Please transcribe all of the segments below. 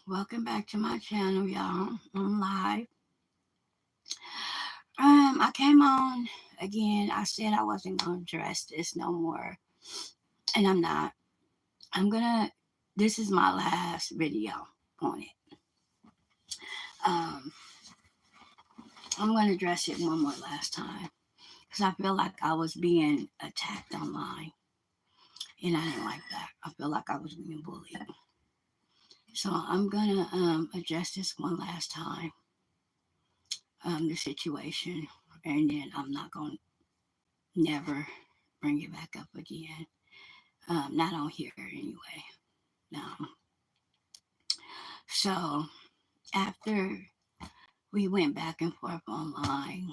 Welcome back to my channel, y'all. I'm live. I came on again. I said I wasn't gonna address this no more, and I'm not. I'm gonna. This is my last video on it. Um, I'm gonna address it one more last time because I feel like I was being attacked online, and I didn't like that. I feel like I was being bullied. So I'm gonna address this one last time, the situation, and then I'm not gonna never bring it back up again. Not on here anyway. No. So after we went back and forth online,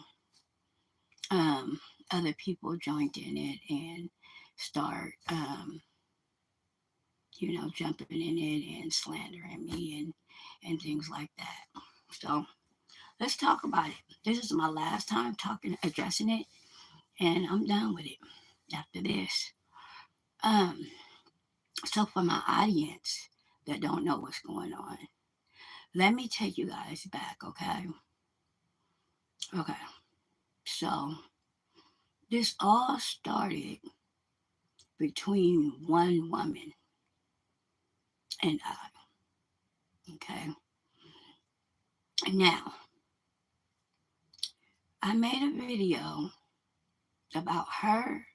um, other people joined in it and start, jumping in it and slandering me and things like that. So let's talk about it. This is my last time addressing it, and I'm done with it after this. Um, so for my audience that don't know what's going on, let me take you guys back, okay? Okay. So this all started between one woman and I, okay? Now, I made a video about her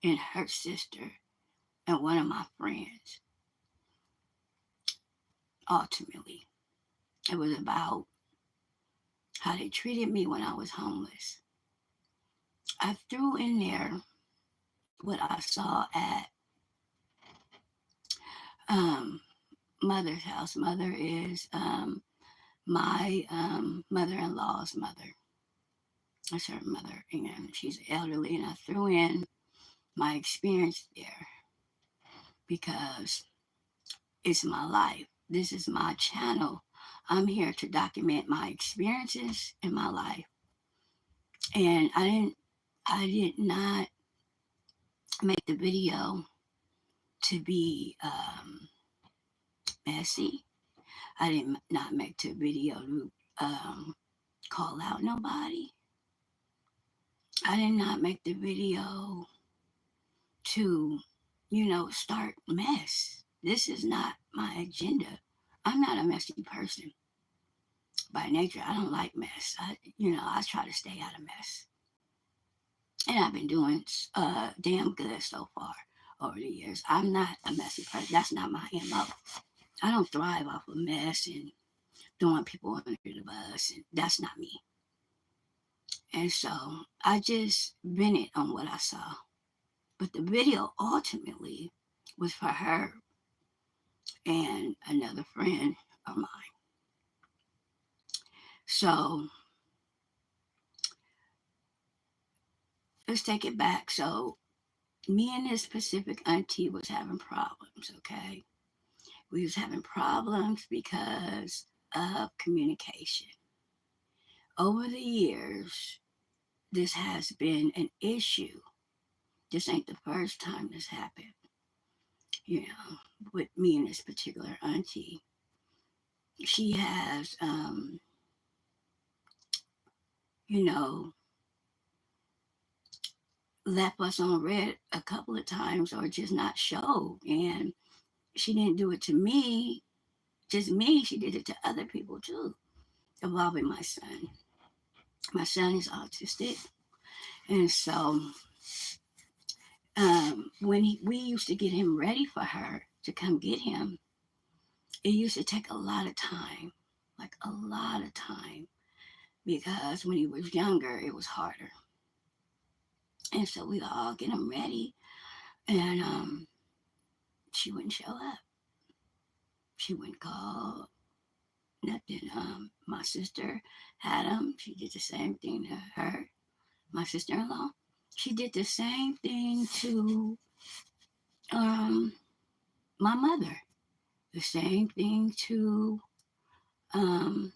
and her sister and one of my friends. Ultimately, it was about how they treated me when I was homeless. I threw in there what I saw at um, Mother's house. Mother is my mother-in-law's mother. That's her mother, and she's elderly. And I threw in my experience there because it's my life. This is my channel. I'm here to document my experiences in my life, and I did not make the video to be messy. I did not make the video to call out nobody. I did not make the video to, start mess. This is not my agenda. I'm not a messy person by nature. I don't like mess. I try to stay out of mess. And I've been doing damn good so far over the years. I'm not a messy person. That's not my MO. I don't thrive off of mess and throwing people under the bus. And that's not me. And so I just bent it on what I saw. But the video ultimately was for her and another friend of mine. So let's take it back. So me and this specific auntie was having problems, okay? We was having problems because of communication. Over the years, this has been an issue. This ain't the first time this happened, with me and this particular auntie. She has, you know, left us on red a couple of times or just not show. And she didn't do it to me, just me. She did it to other people too, involving my son. My son is autistic. And so we used to get him ready for her to come get him, it used to take a lot of time, like a lot of time, because when he was younger, it was harder. And so we all get him ready, and she wouldn't show up. She wouldn't call, nothing. My sister had him. She did the same thing to her, my sister-in-law. She did the same thing to um, my mother. The same thing to um,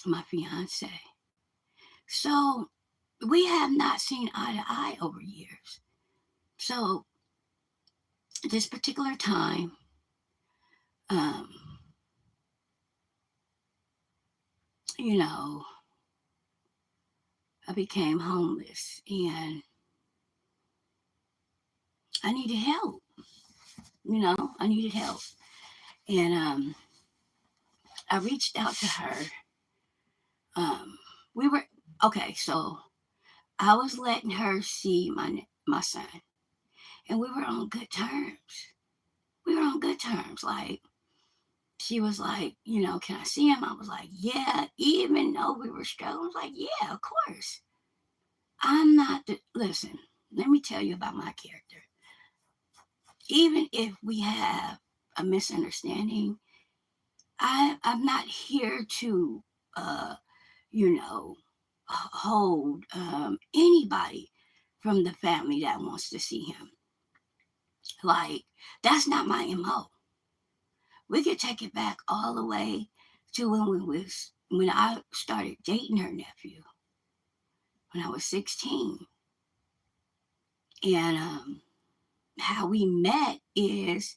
my fiance. So we have not seen eye to eye over years. So this particular time, um, you know, I became homeless and I needed help. I needed help. And I reached out to her. Um, we were okay, so I was letting her see my son, and we were on good terms. We were on good terms. Like she was like, can I see him? I was like, yeah. Even though we were struggling, I was like, yeah, of course. I'm not the listen. Let me tell you about my character. Even if we have a misunderstanding, I'm not here to uh, you know, hold anybody from the family that wants to see him. Like, that's not my MO. We could take it back all the way to when I started dating her nephew when I was 16. And how we met is,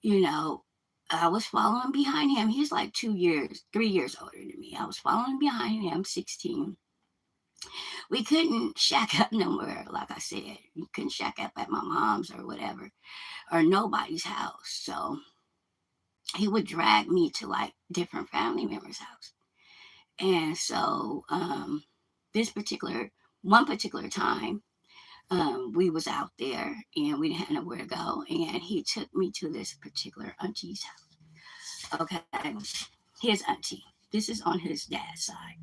you know, I was following behind him. He's like 2 years, 3 years older than me. I was following behind him, 16. We couldn't shack up nowhere, like I said. We couldn't shack up at my mom's or whatever, or nobody's house. So he would drag me to like different family members' house. And so this one particular time, we was out there and we didn't have nowhere to go. And he took me to this particular auntie's house. Okay, his auntie. This is on his dad's side.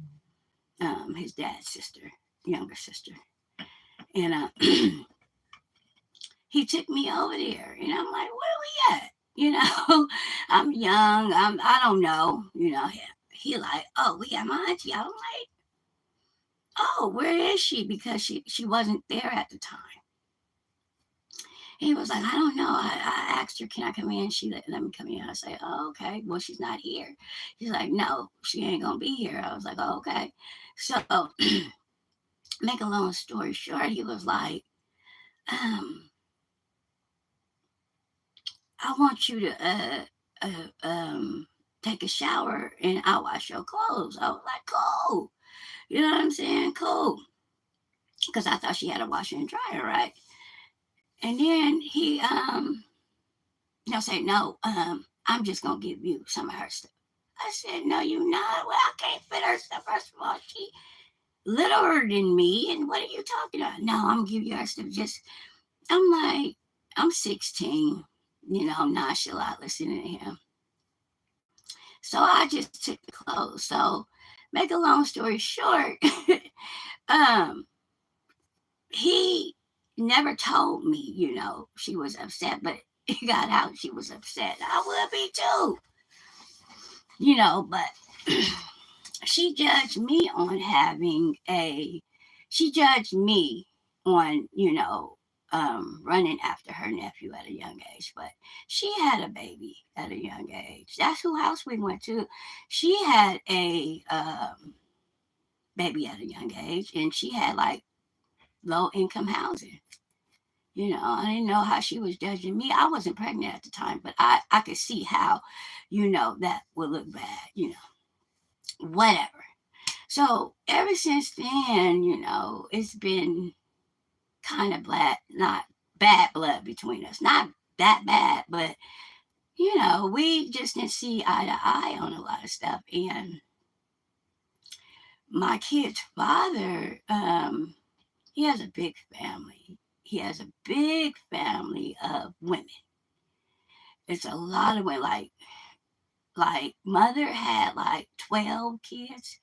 His dad's sister, younger sister. And he took me over there, and I'm like, where we at? I'm young. I don't know. He like, oh, we got my auntie. I'm like, oh, where is she? Because she wasn't there at the time. He was like, I don't know. I asked her, can I come in? She let me come in. I say, oh, okay. Well, she's not here. He's like, no, she ain't gonna be here. I was like, oh, okay. So, make a long story short, he was like, um, I want you to take a shower and I'll wash your clothes. I was like, cool. You know what I'm saying? Cool. Because I thought she had a washer and dryer, right? And then he'll say, no, I'm just gonna give you some of her stuff. I said, no, you not. Well, I can't fit her stuff. First of all, she littler than me. And what are you talking about? No, I'm gonna give you her stuff. I'm like, I'm 16, nonchalant listening to him. So I just took the clothes. So make a long story short, um, he never told me, she was upset, but it got out she was upset. I would be too, but she judged me on she judged me on, running after her nephew at a young age. But she had a baby at a young age. That's who house we went to. She had a baby at a young age, and she had like low income housing. I didn't know how she was judging me. I wasn't pregnant at the time, but I could see how, that would look bad, whatever. So ever since then, it's been kind of not bad blood between us. Not that bad, but, we just didn't see eye to eye on a lot of stuff. And my kid's father, he has a big family. He has a big family of women. It's a lot of women. Like mother had like 12 kids.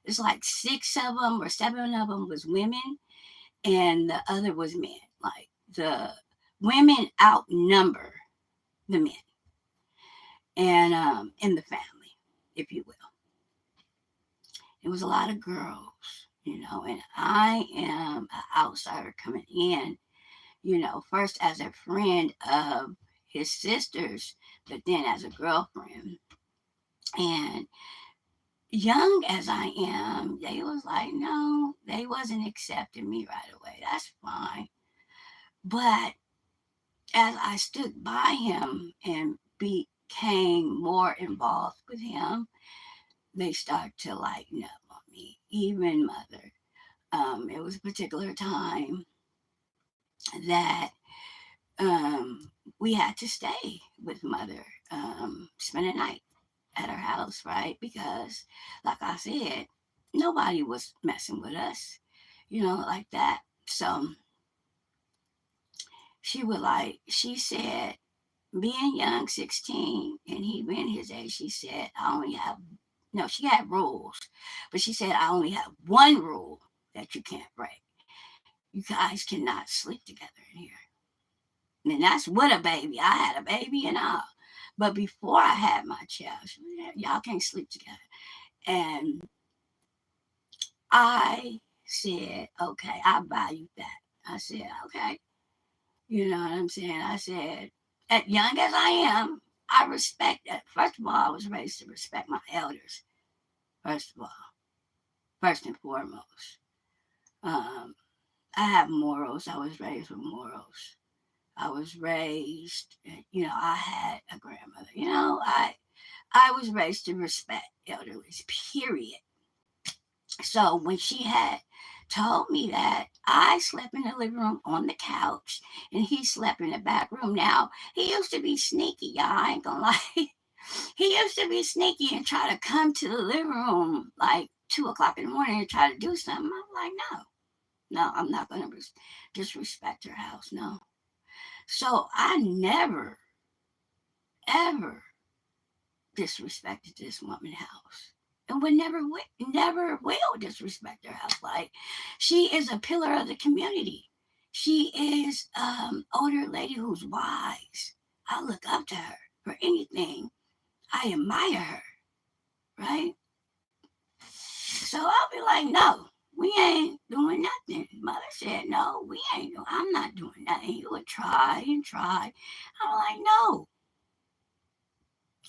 It's like six of them or seven of them was women, and the other was men. Like the women outnumber the men, and in the family, if you will. It was a lot of girls, and I am an outsider coming in, first as a friend of his sisters, but then as a girlfriend. And young as I am, they was like, no, they wasn't accepting me right away. That's fine. But as I stood by him and became more involved with him, they start to lighten up on me, even mother. It was a particular time that we had to stay with mother, spend a night at her house, right? Because, like I said, nobody was messing with us, like that. So she said, being young, 16, and he being his age, she said, I only have, no, she had rules, but she said, I only have one rule that you can't break. You guys cannot sleep together in here. And that's with a baby. I had a baby and all. But before I had my child, y'all can't sleep together. And I said, okay, I valued that. I said, okay. You know what I'm saying? I said, as young as I am, I respect that. First of all, I was raised to respect my elders. First of all, first and foremost. Um, I have morals. I was raised with morals. I was raised, I had a grandmother. I was raised to respect elderlies, period. So when she had told me that, I slept in the living room on the couch and he slept in the back room. Now, he used to be sneaky, y'all. I ain't gonna lie. He used to be sneaky and try to come to the living room like 2 o'clock in the morning and try to do something. I'm like, no, I'm not gonna disrespect her house. No. So I never, ever disrespected this woman's house. And would never will disrespect her house. Like, she is a pillar of the community. She is older lady who's wise. I look up to her for anything. I admire her, right? So I'll be like, no, we ain't doing nothing. Mother said, no, I'm not doing nothing. You would try and try. I'm like, no.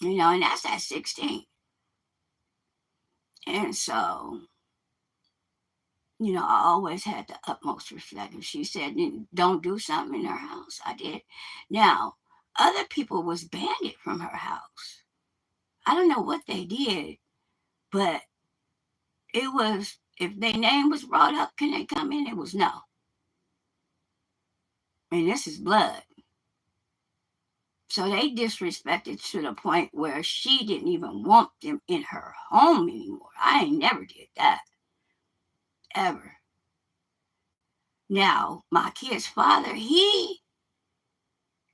And that's at 16. And so, I always had the utmost respect. If she said, don't do something in her house, I did. Now, other people was banned from her house. I don't know what they did, but it was, if their name was brought up, can they come in? It was no. And this is blood. So they disrespected to the point where she didn't even want them in her home anymore. I ain't never did that. Ever. Now, my kid's father, he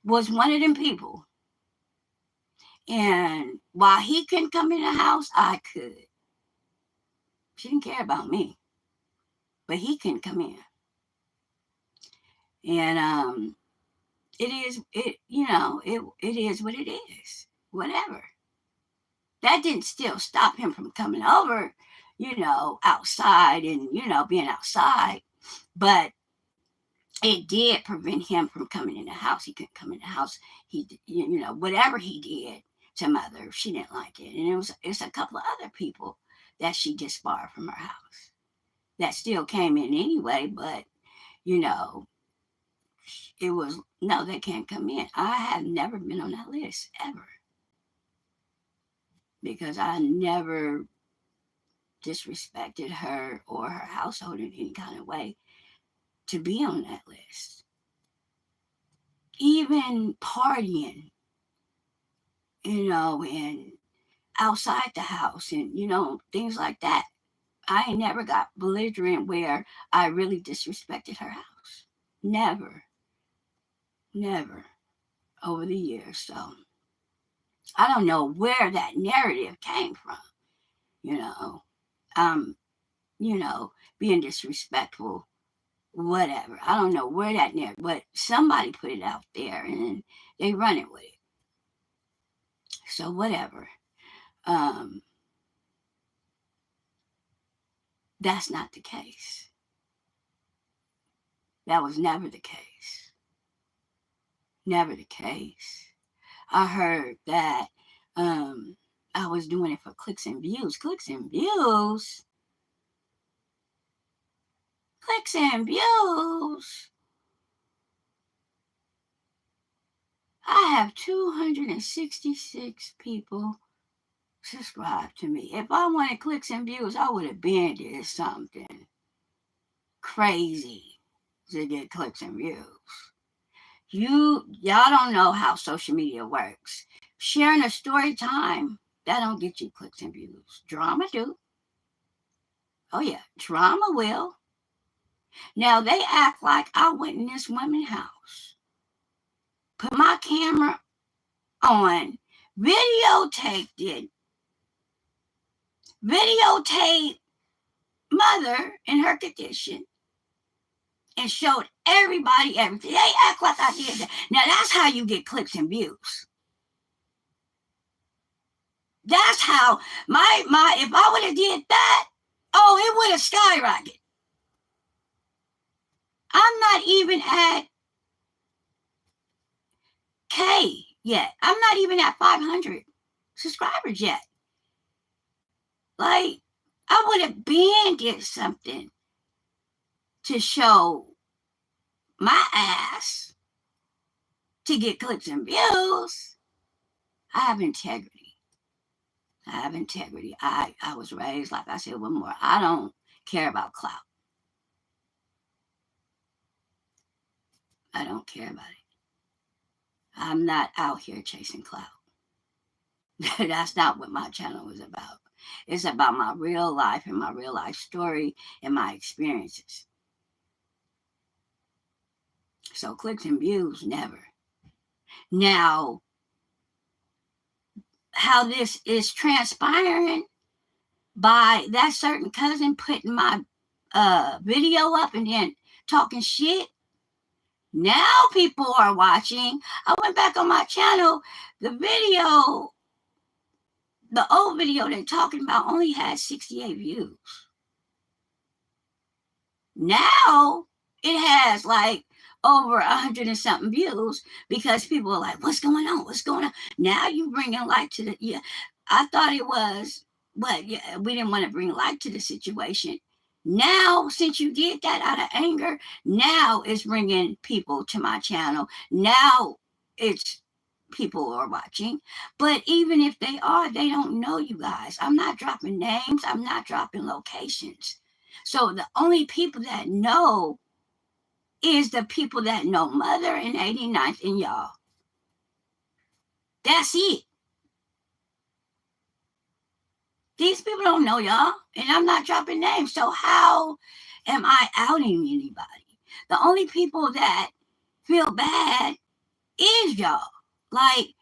was one of them people. And while he couldn't come in the house, I could. She didn't care about me. But he couldn't come in. And it is what it is. Whatever. That didn't still stop him from coming over, outside and, being outside. But it did prevent him from coming in the house. He couldn't come in the house. He, whatever he did to mother, she didn't like it. And it's a couple of other people that she disbarred from her house that still came in anyway. But, it was, no, they can't come in. I have never been on that list, ever. Because I never disrespected her or her household in any kind of way to be on that list. Even partying, and outside the house and, things like that. I ain't never got belligerent where I really disrespected her house. Never. Never. Over the years. So I don't know where that narrative came from. You know, um, being disrespectful, whatever. I don't know where that narrative, but somebody put it out there and they run it with it. So whatever. Um, that's not the case. That was never the case. Never the case. I heard that I was doing it for clicks and views. Clicks and views? Clicks and views? I have 266 people subscribe to me. If I wanted clicks and views, I would have been did something crazy to get clicks and views. Y'all don't know how social media works. Sharing a story time, that don't get you clicks and views. Drama do. Oh yeah, drama will. Now they act like I went in this woman's house, put my camera on, videotaped it, videotaped mother in her condition, and showed everybody everything. They act like I did that. Now that's how you get clicks and views. That's how my if I would have did that, oh, it would have skyrocketed. I'm not even at K yet. I'm not even at 500 subscribers yet. Like, I would have been did something to show my ass to get clicks and views. I have integrity. I was raised, like I said, one more. I don't care about clout. I don't care about it. I'm not out here chasing clout. That's not what my channel is about. It's about my real life and my real life story and my experiences. So clicks and views, never. Now, how this is transpiring by that certain cousin putting my video up and then talking shit. Now people are watching. I went back on my channel. The video, the old video they're talking about only had 68 views. Now it has like over 100 and something views because people are like, what's going on? What's going on? Now you bringing light to the, yeah. I thought it was, but yeah, we didn't want to bring light to the situation. Now, since you did that out of anger, now it's bringing people to my channel. Now it's people are watching. But even if they are, they don't know you guys. I'm not dropping names. I'm not dropping locations. So the only people that know is the people that know Mother and 89th and y'all. That's it. These people don't know y'all, and I'm not dropping names. So how am I outing anybody? The only people that feel bad is y'all. Like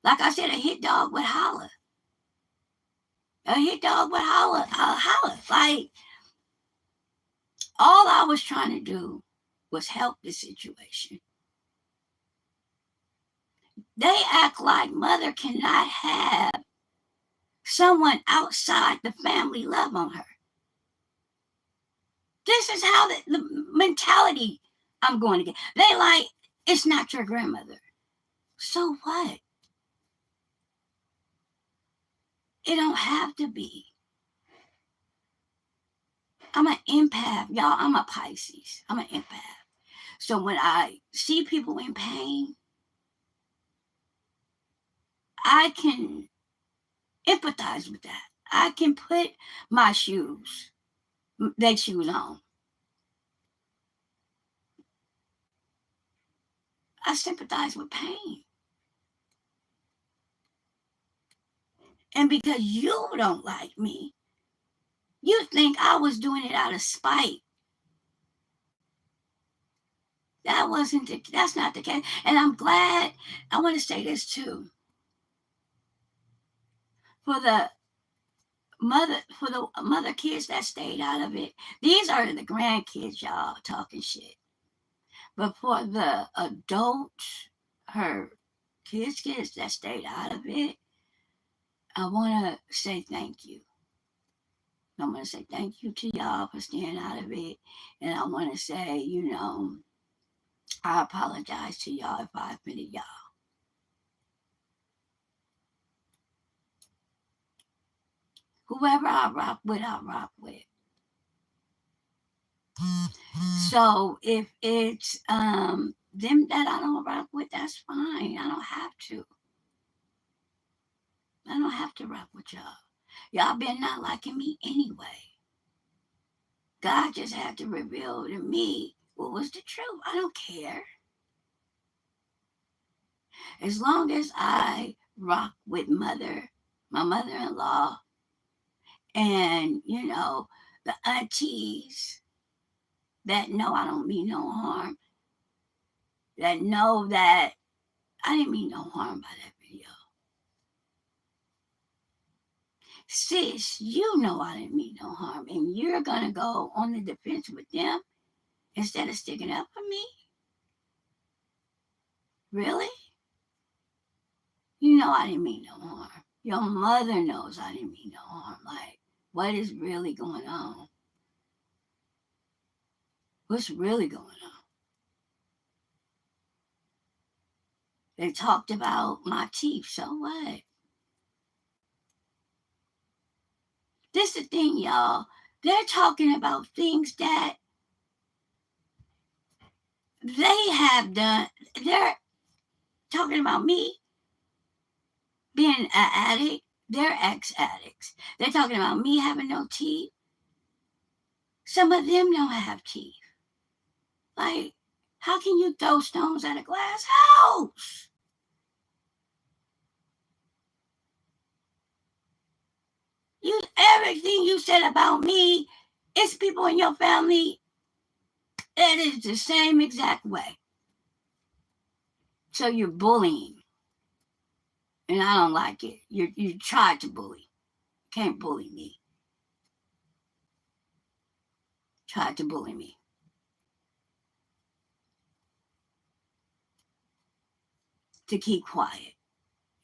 I said, a hit dog would holler. A hit dog would holler. Like, all I was trying to do was help the situation. They act like Mother cannot have someone outside the family love on her. This is how the mentality I'm going to get. They like, it's not your grandmother. So what? It don't have to be. I'm an empath, y'all. I'm a Pisces. I'm an empath. So when I see people in pain, I can empathize with that. I can put my shoes, their shoes on. I sympathize with pain. And because you don't like me, you think I was doing it out of spite. That's not the case. And I'm glad, I want to say this too. For the mother kids that stayed out of it, these are the grandkids, y'all, talking shit. But for the adults, her kids that stayed out of it, I want to say thank you. I want to say thank you to y'all for staying out of it. And I want to say, I apologize to y'all if I offended y'all. Whoever I rock with, I rock with. So if it's them that I don't rock with, that's fine. I don't have to. I don't have to rock with y'all. Y'all been not liking me anyway. God just had to reveal to me what was the truth. I don't care. As long as I rock with my mother-in-law, and, the aunties that know I don't mean no harm, that know that I didn't mean no harm by that video. Sis, you know I didn't mean no harm, and you're going to go on the defense with them instead of sticking up for me? Really? You know I didn't mean no harm. Your mother knows I didn't mean no harm. Like, what is really going on? What's really going on? They talked about my teeth, so what? This is the thing, y'all. They're talking about things that they have done. They're talking about me being an addict. They're ex-addicts. They're talking about me having no teeth. Some of them don't have teeth. Like, how can you throw stones at a glass house? Everything you said about me, it's people in your family that is the same exact way. So you're bullying. And I don't like it. You tried to bully. Can't bully me. Tried to bully me. To keep quiet,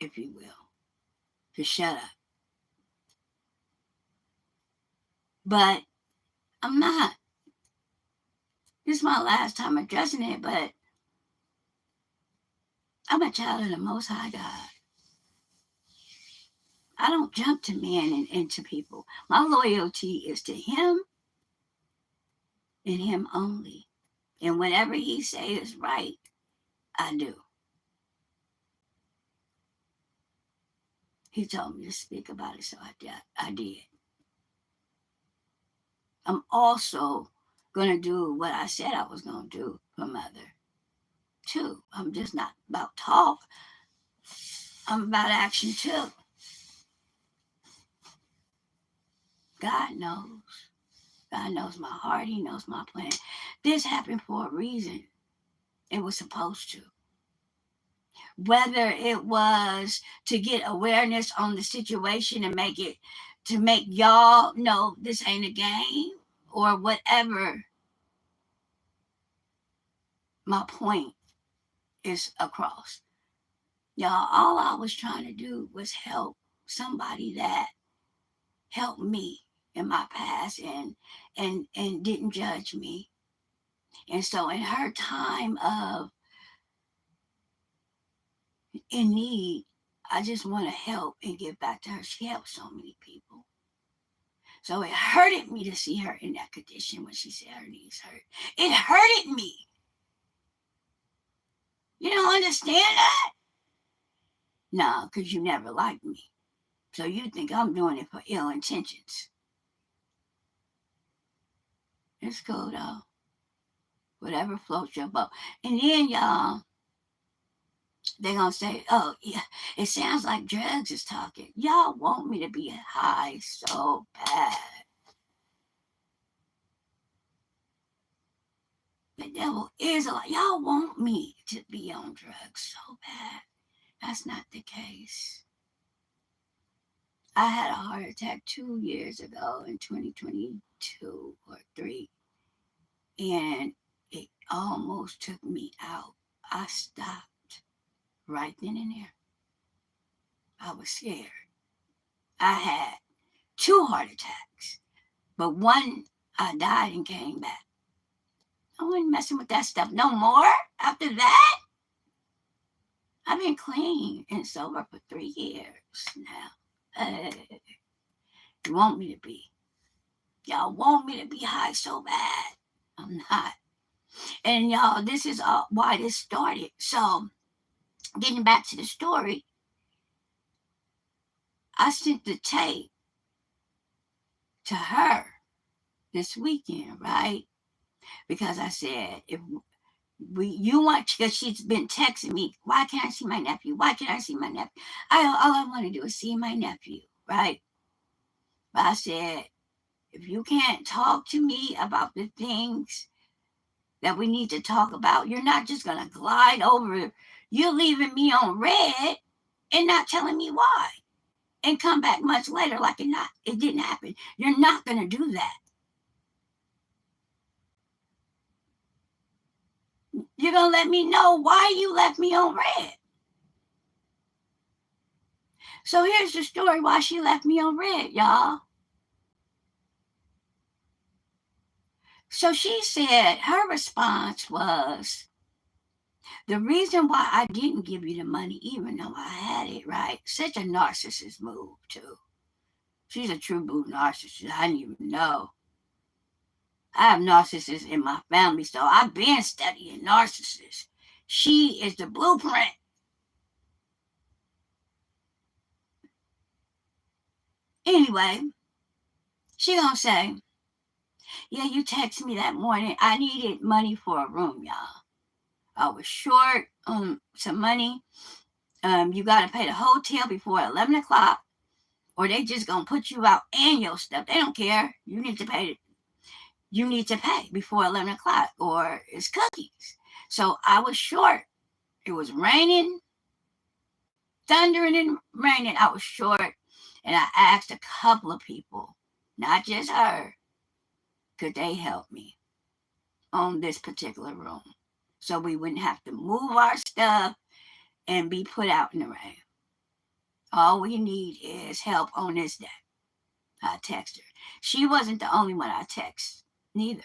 if you will. To shut up. But I'm not. This is my last time addressing it, but I'm a child of the Most High God. I don't jump to men and to people. My loyalty is to Him and Him only. And whatever He say is right, I do. He told me to speak about it, so I did. I'm also going to do what I said I was going to do for Mother, too. I'm just not about talk. I'm about action, too. God knows. God knows my heart. He knows my plan. This happened for a reason. It was supposed to. Whether it was to get awareness on the situation and to make y'all know this ain't a game, or whatever, my point is across. Y'all, all I was trying to do was help somebody that helped me in my past and didn't judge me. And so in her time of in need, I just want to help and give back to her. She helped so many people. So it hurted me to see her in that condition when she said her knees hurt. It hurted me. You don't understand that? No, because you never liked me. So you think I'm doing it for ill intentions. It's cool though. Whatever floats your boat. And then y'all, they're going to say, oh, yeah, it sounds like drugs is talking. Y'all want me to be high so bad. The devil is a lie. Y'all want me to be on drugs so bad. That's not the case. I had a heart attack 2 years ago in 2022 or 3. And it almost took me out. I stopped right then and there. I was scared. I had 2 heart attacks, but one I died and came back. I wasn't messing with that stuff no more after that. I've been clean and sober for 3 years now. You want me to be. Y'all want me to be high so bad. I'm not. And y'all, this is why this started. So, getting back to the story, I sent the tape to her this weekend, right? Because I said, if you want, because she's been texting me, why can't I see my nephew? Why can't I see my nephew? All I want to do is see my nephew, right? But I said, if you can't talk to me about the things that we need to talk about, you're not just going to glide over. You're leaving me on red and not telling me why, and come back much later like it didn't happen. You're not going to do that. You're going to let me know why you left me on red. So here's the story why she left me on red, y'all. So she said her response was, the reason why I didn't give you the money, even though I had it, right? Such a narcissist move, too. She's a true blue narcissist. I didn't even know. I have narcissists in my family, so I've been studying narcissists. She is the blueprint. Anyway, she gonna say, yeah, you texted me that morning. I needed money for a room, y'all. I was short some money. You gotta pay the hotel before 11 o'clock, or they just gonna put you out and your stuff. They don't care. You need to pay. You need to pay before 11 o'clock, or it's cookies. So I was short. It was raining, thundering and raining. I was short, and I asked a couple of people, not just her, could they help me on this particular room, so we wouldn't have to move our stuff and be put out in the rain. All we need is help on this day. I text her. She wasn't the only one I text, neither.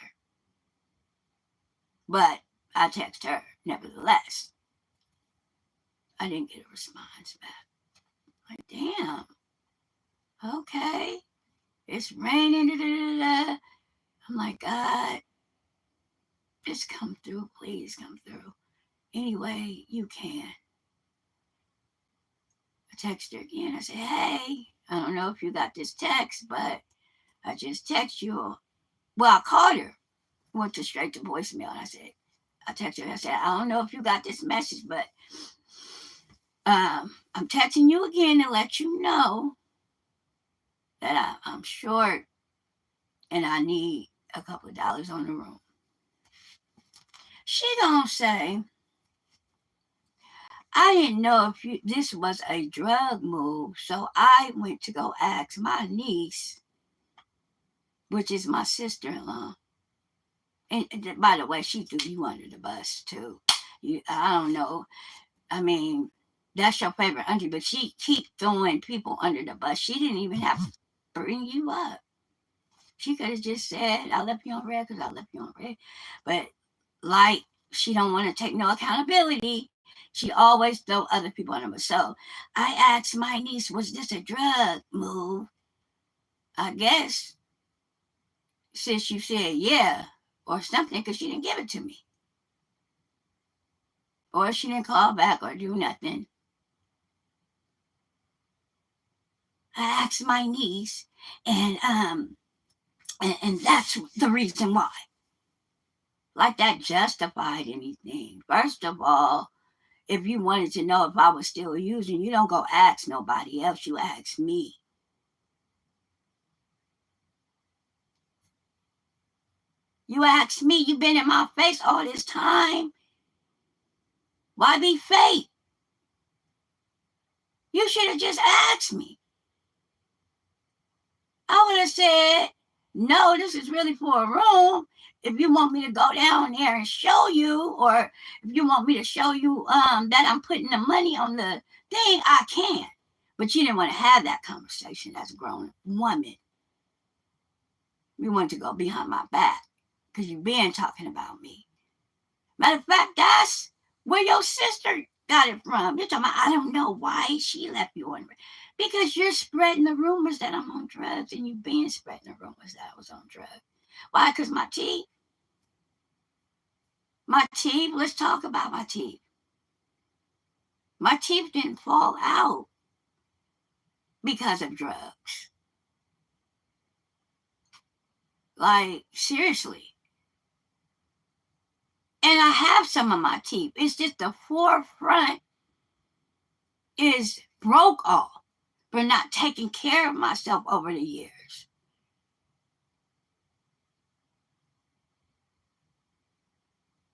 But I text her nevertheless. I didn't get a response back. Like, damn. Okay. It's raining. Da, da, da, da. I'm like, God, just come through. Please come through. Anyway, you can. I text her again. I said, hey, I don't know if you got this text, but I just text you. Well, I called her. Went to straight to voicemail. And I texted her. I said, I don't know if you got this message, but I'm texting you again to let you know that I'm short and I need a couple of dollars on the room. She gonna say, I didn't know if this was a drug move, so I went to go ask my niece, which is my sister-in-law. And by the way, she threw you under the bus too. I don't know. I mean, that's your favorite auntie, but she keep throwing people under the bus. She didn't even have to bring you up. She could have just said, I left you on red because I left you on red. But like she don't want to take no accountability, she always throw other people under the bus. So I asked my niece, was this a drug move? I guess since you said yeah or something, because she didn't give it to me. Or she didn't call back or do nothing. I asked my niece, and that's the reason why. Like that justified anything. First of all, if you wanted to know if I was still using, you don't go ask nobody else. You ask me. You ask me. You've been in my face all this time. Why be fake? You should have just asked me. I would have said, no, this is really for a room. If you want me to go down there and show you, or if you want me to show you that I'm putting the money on the thing, I can. But you didn't want to have that conversation as a grown woman. You wanted to go behind my back because you've been talking about me. Matter of fact, that's where your sister got it from. You're talking about, I don't know why she left you on. Because you're spreading the rumors that I'm on drugs, and you've been spreading the rumors that I was on drugs. Why? Because my teeth. My teeth, let's talk about my teeth. My teeth didn't fall out because of drugs. Like, seriously. And I have some of my teeth. It's just the forefront is broke off for not taking care of myself over the years.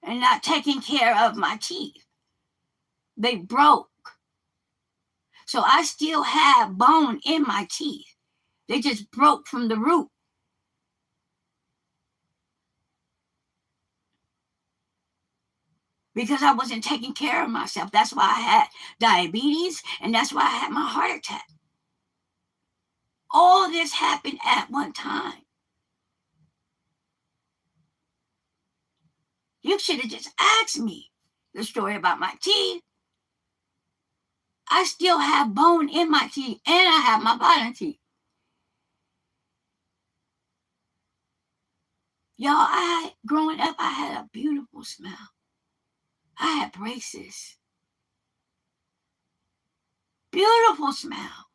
And not taking care of my teeth. They broke. So I still have bone in my teeth. They just broke from the root. Because I wasn't taking care of myself. That's why I had diabetes and that's why I had my heart attack. All this happened at one time. You should have just asked me the story about my teeth. I still have bone in my teeth and I have my bottom teeth. Y'all, growing up, I had a beautiful smile. I had braces. Beautiful smile.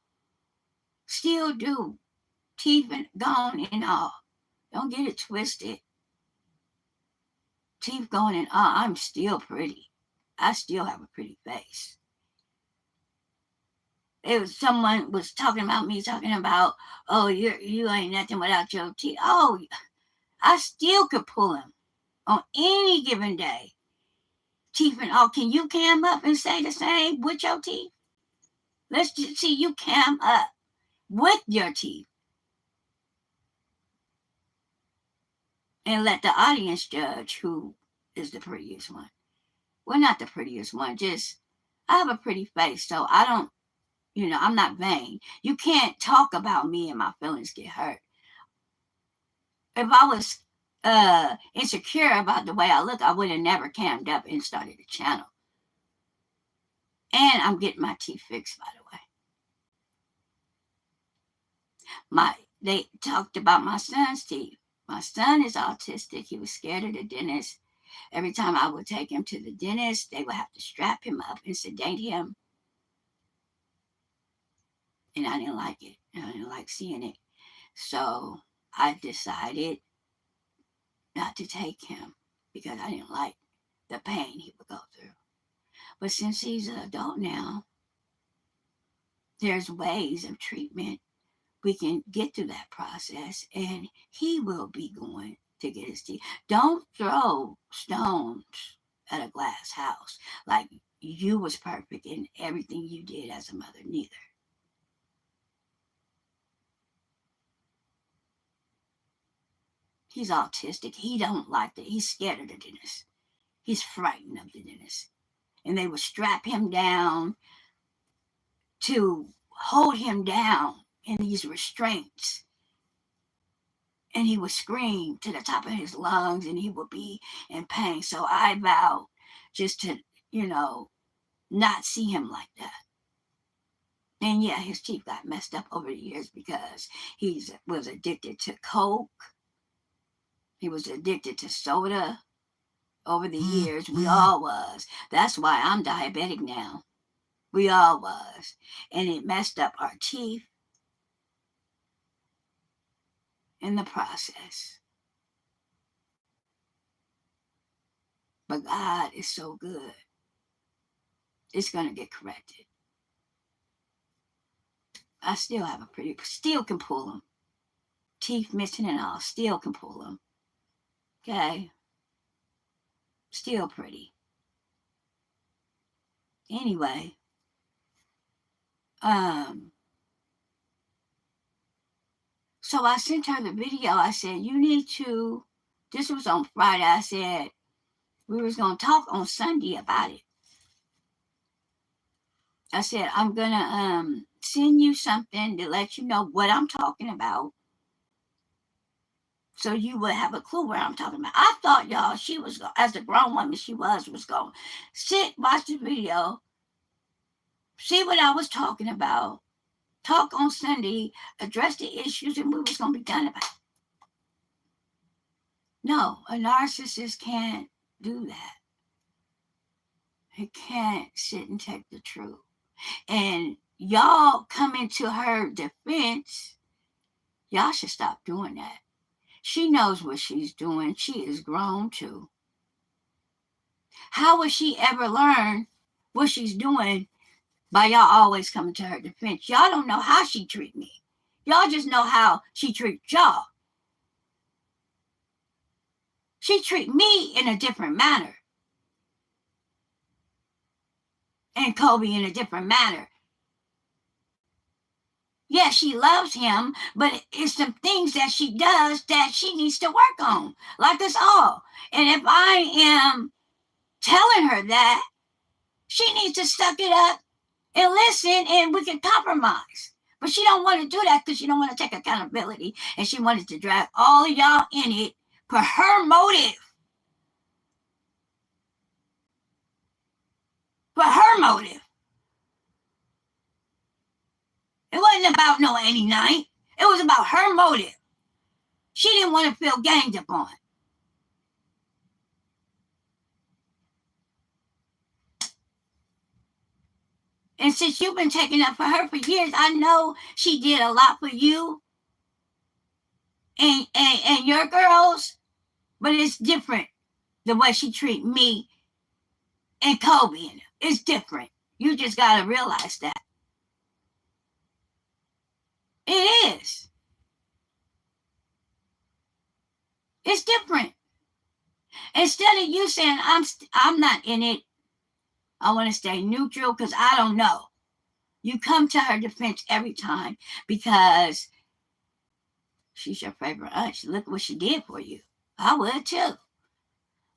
Still do. Teeth and gone and all. Don't get it twisted. Teeth going and all. I'm still pretty. I still have a pretty face. Someone was talking about me, talking about, oh, you ain't nothing without your teeth. Oh, I still could pull them on any given day. Teeth and all. Can you cam up and say the same with your teeth? Let's just see you cam up with your teeth. And let the audience judge who is the prettiest one. Well, not the prettiest one, just I have a pretty face, so I don't, I'm not vain. You can't talk about me and my feelings get hurt. If I was insecure about the way I look, I would have never cammed up and started a channel. And I'm getting my teeth fixed, by the way. They talked about my son's teeth. My son is autistic. He was scared of the dentist. Every time I would take him to the dentist, they would have to strap him up and sedate him. And I didn't like it. I didn't like seeing it. So I decided not to take him because I didn't like the pain he would go through. But since he's an adult now, there's ways of treatment. We can get through that process and he will be going to get his teeth. Don't throw stones at a glass house like you was perfect in everything you did as a mother, neither. He's autistic. He don't like that. He's scared of the dentist. He's frightened of the dentist. And they would strap him down to hold him down in these restraints. And he would scream to the top of his lungs and he would be in pain. So I vowed just to, not see him like that. And yeah, his teeth got messed up over the years because he was addicted to Coke. He was addicted to soda over the years. We all was. That's why I'm diabetic now. We all was. And it messed up our teeth in the process. But God is so good. It's going to get corrected. I still have still can pull them. Teeth missing and all, still can pull them. Okay? Still pretty. Anyway, so I sent her the video. I said, you need to, this was on Friday. I said, we was going to talk on Sunday about it. I said, I'm going to send you something to let you know what I'm talking about. So you would have a clue where I'm talking about. I thought, y'all, she was, as a grown woman she was going to sit, watch the video, see what I was talking about, talk on Sunday, address the issues, and we was going to be done about it. No, a narcissist can't do that. He can't sit and take the truth. And y'all coming to her defense, y'all should stop doing that. She knows what she's doing. She is grown too. How would she ever learn what she's doing by y'all always coming to her defense? Y'all don't know how she treat me. Y'all just know how she treats y'all. She treat me in a different manner. And Kobe in a different manner. Yeah, she loves him, but it's some things that she does that she needs to work on, like us all. And if I am telling her that, she needs to suck it up and listen, and we can compromise. But she don't want to do that because she don't want to take accountability, and she wanted to drag all of y'all in it for her motive. For her motive. It wasn't about no 89. It was about her motive. She didn't want to feel ganged upon. And since you've been taking up for her for years, I know she did a lot for you and your girls, but it's different the way she treat me and Kobe. It's different. You just got to realize that. It is. It's different. Instead of you saying, I'm not in it, I want to stay neutral because I don't know. You come to her defense every time because she's your favorite aunt. Look what she did for you. I would too.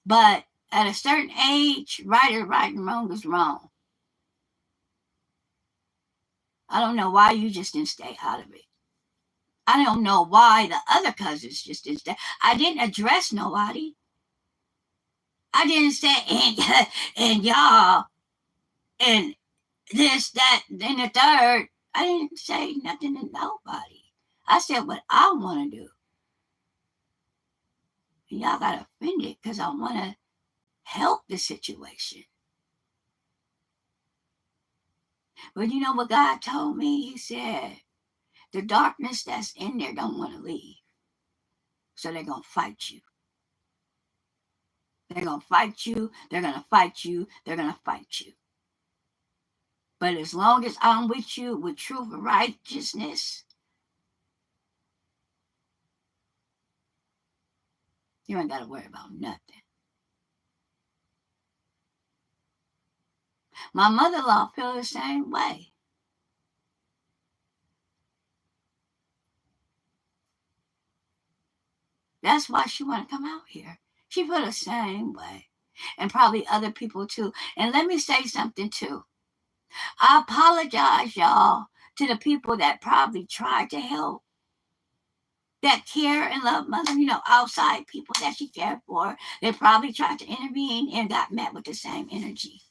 But at a certain age, right is right and wrong is wrong. I don't know why you just didn't stay out of it. I don't know why the other cousins just didn't stay. I didn't address nobody. I didn't say, and y'all, and this, that, and the third. I didn't say nothing to nobody. I said what I want to do. And y'all got offended because I want to help the situation. But you know what God told me? He said, the darkness that's in there don't want to leave. So they're going to fight you. They're going to fight you. They're going to fight you. They're going to fight you. But as long as I'm with you with truth and righteousness, you ain't got to worry about nothing. My mother-in-law feels the same way. That's why she want to come out here. She feel the same way. And probably other people too. And let me say something too. I apologize, y'all, to the people that probably tried to help, that care and love mother, outside people that she cared for. They probably tried to intervene and got met with the same energy.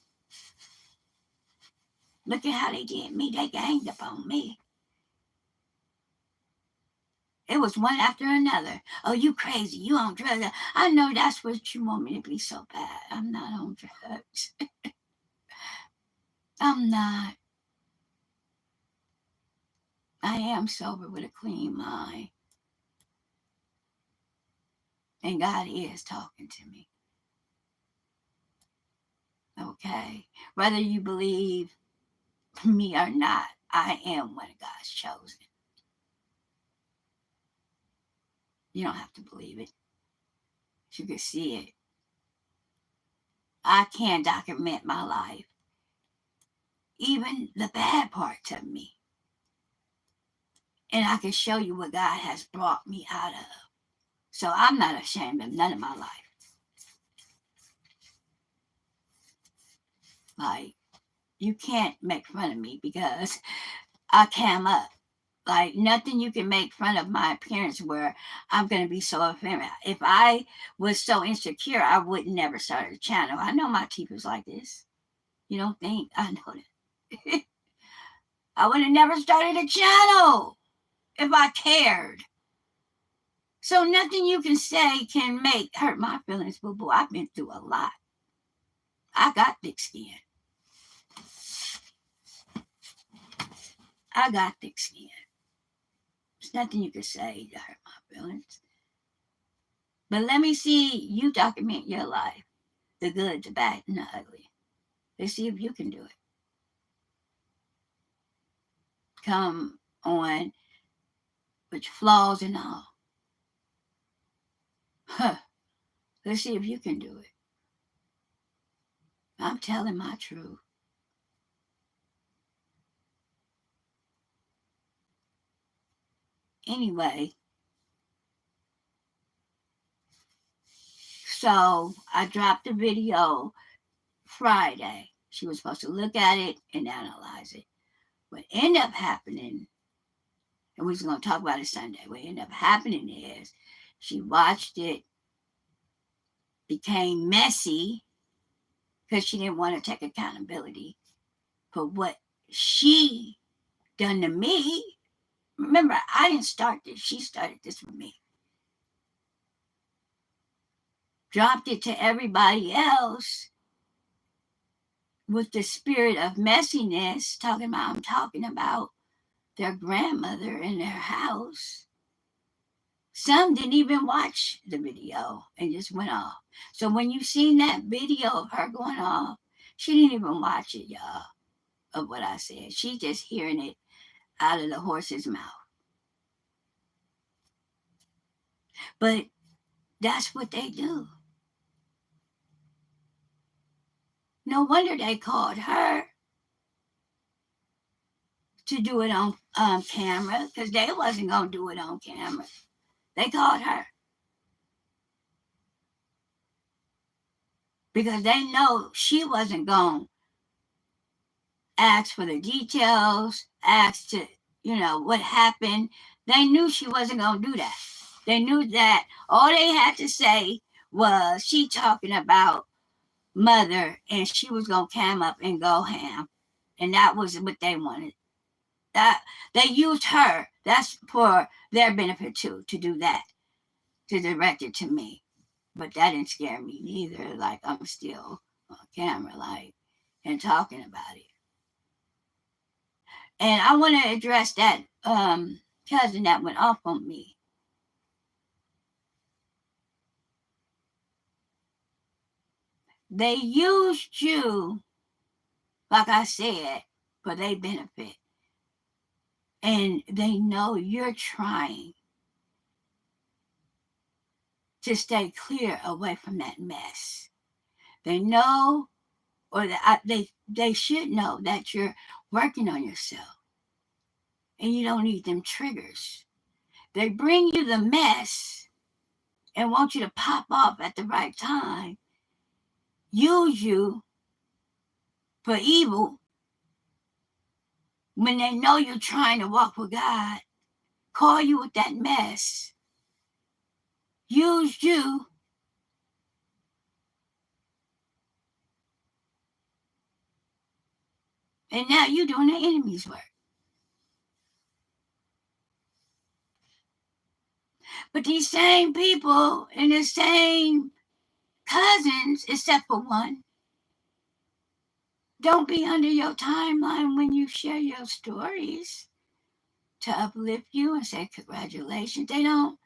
Look at how they did me. They ganged up on me. It was one after another. Oh, you crazy. You on drugs. I know that's what you want me to be so bad. I'm not on drugs. I'm not. I am sober with a clean mind. And God is talking to me. Okay? Whether you believe me or not, I am one of God's chosen. You don't have to believe it. You can see it. I can document my life. Even the bad parts of me. And I can show you what God has brought me out of. So I'm not ashamed of none of my life. Like, you can't make fun of me because I came up. Like, nothing you can make fun of my appearance where I'm going to be so offended. If I was so insecure, I would never start a channel. I know my teeth is like this. You don't think? I know that. I would have never started a channel if I cared. So nothing you can say can hurt my feelings, boo boo. I've been through a lot. I got thick skin. I got thick skin. There's nothing you can say to hurt my feelings. But let me see you document your life, the good, the bad, and the ugly. Let's see if you can do it. Come on with flaws and all. Huh. Let's see if you can do it. I'm telling my truth. Anyway, so I dropped the video Friday. She was supposed to look at it and analyze it. What ended up happening, and we're just going to talk about it Sunday, what ended up happening is she watched it, became messy because she didn't want to take accountability for what she done to me. Remember, I didn't start this. She started this with me. Dropped it to everybody else with the spirit of messiness, I'm talking about their grandmother in their house. Some didn't even watch the video and just went off. So when you seen that video of her going off, she didn't even watch it, y'all, of what I said. She just hearing it out of the horse's mouth. But that's what they do. No wonder they called her to do it on camera, because they wasn't going to do it on camera. They called her. Because they know she wasn't going to ask for the details, ask to, what happened. They knew she wasn't going to do that. They knew that all they had to say was she talking about mother and she was going to cam up and go ham. And that was what they wanted. That they used her. That's for their benefit too, to do that, to direct it to me. But that didn't scare me neither. Like, I'm still on camera, and talking about it. And I want to address that cousin that went off on me. They used you, like I said, for their benefit. And they know you're trying to stay clear away from that mess. They know, or they should know that you're working on yourself. And you don't need them triggers. They bring you the mess and want you to pop off at the right time, use you for evil when they know you're trying to walk with God, call you with that mess, use you and now you're doing the enemy's work. But these same people and the same cousins, except for one, don't be under your timeline when you share your stories to uplift you and say congratulations. They don't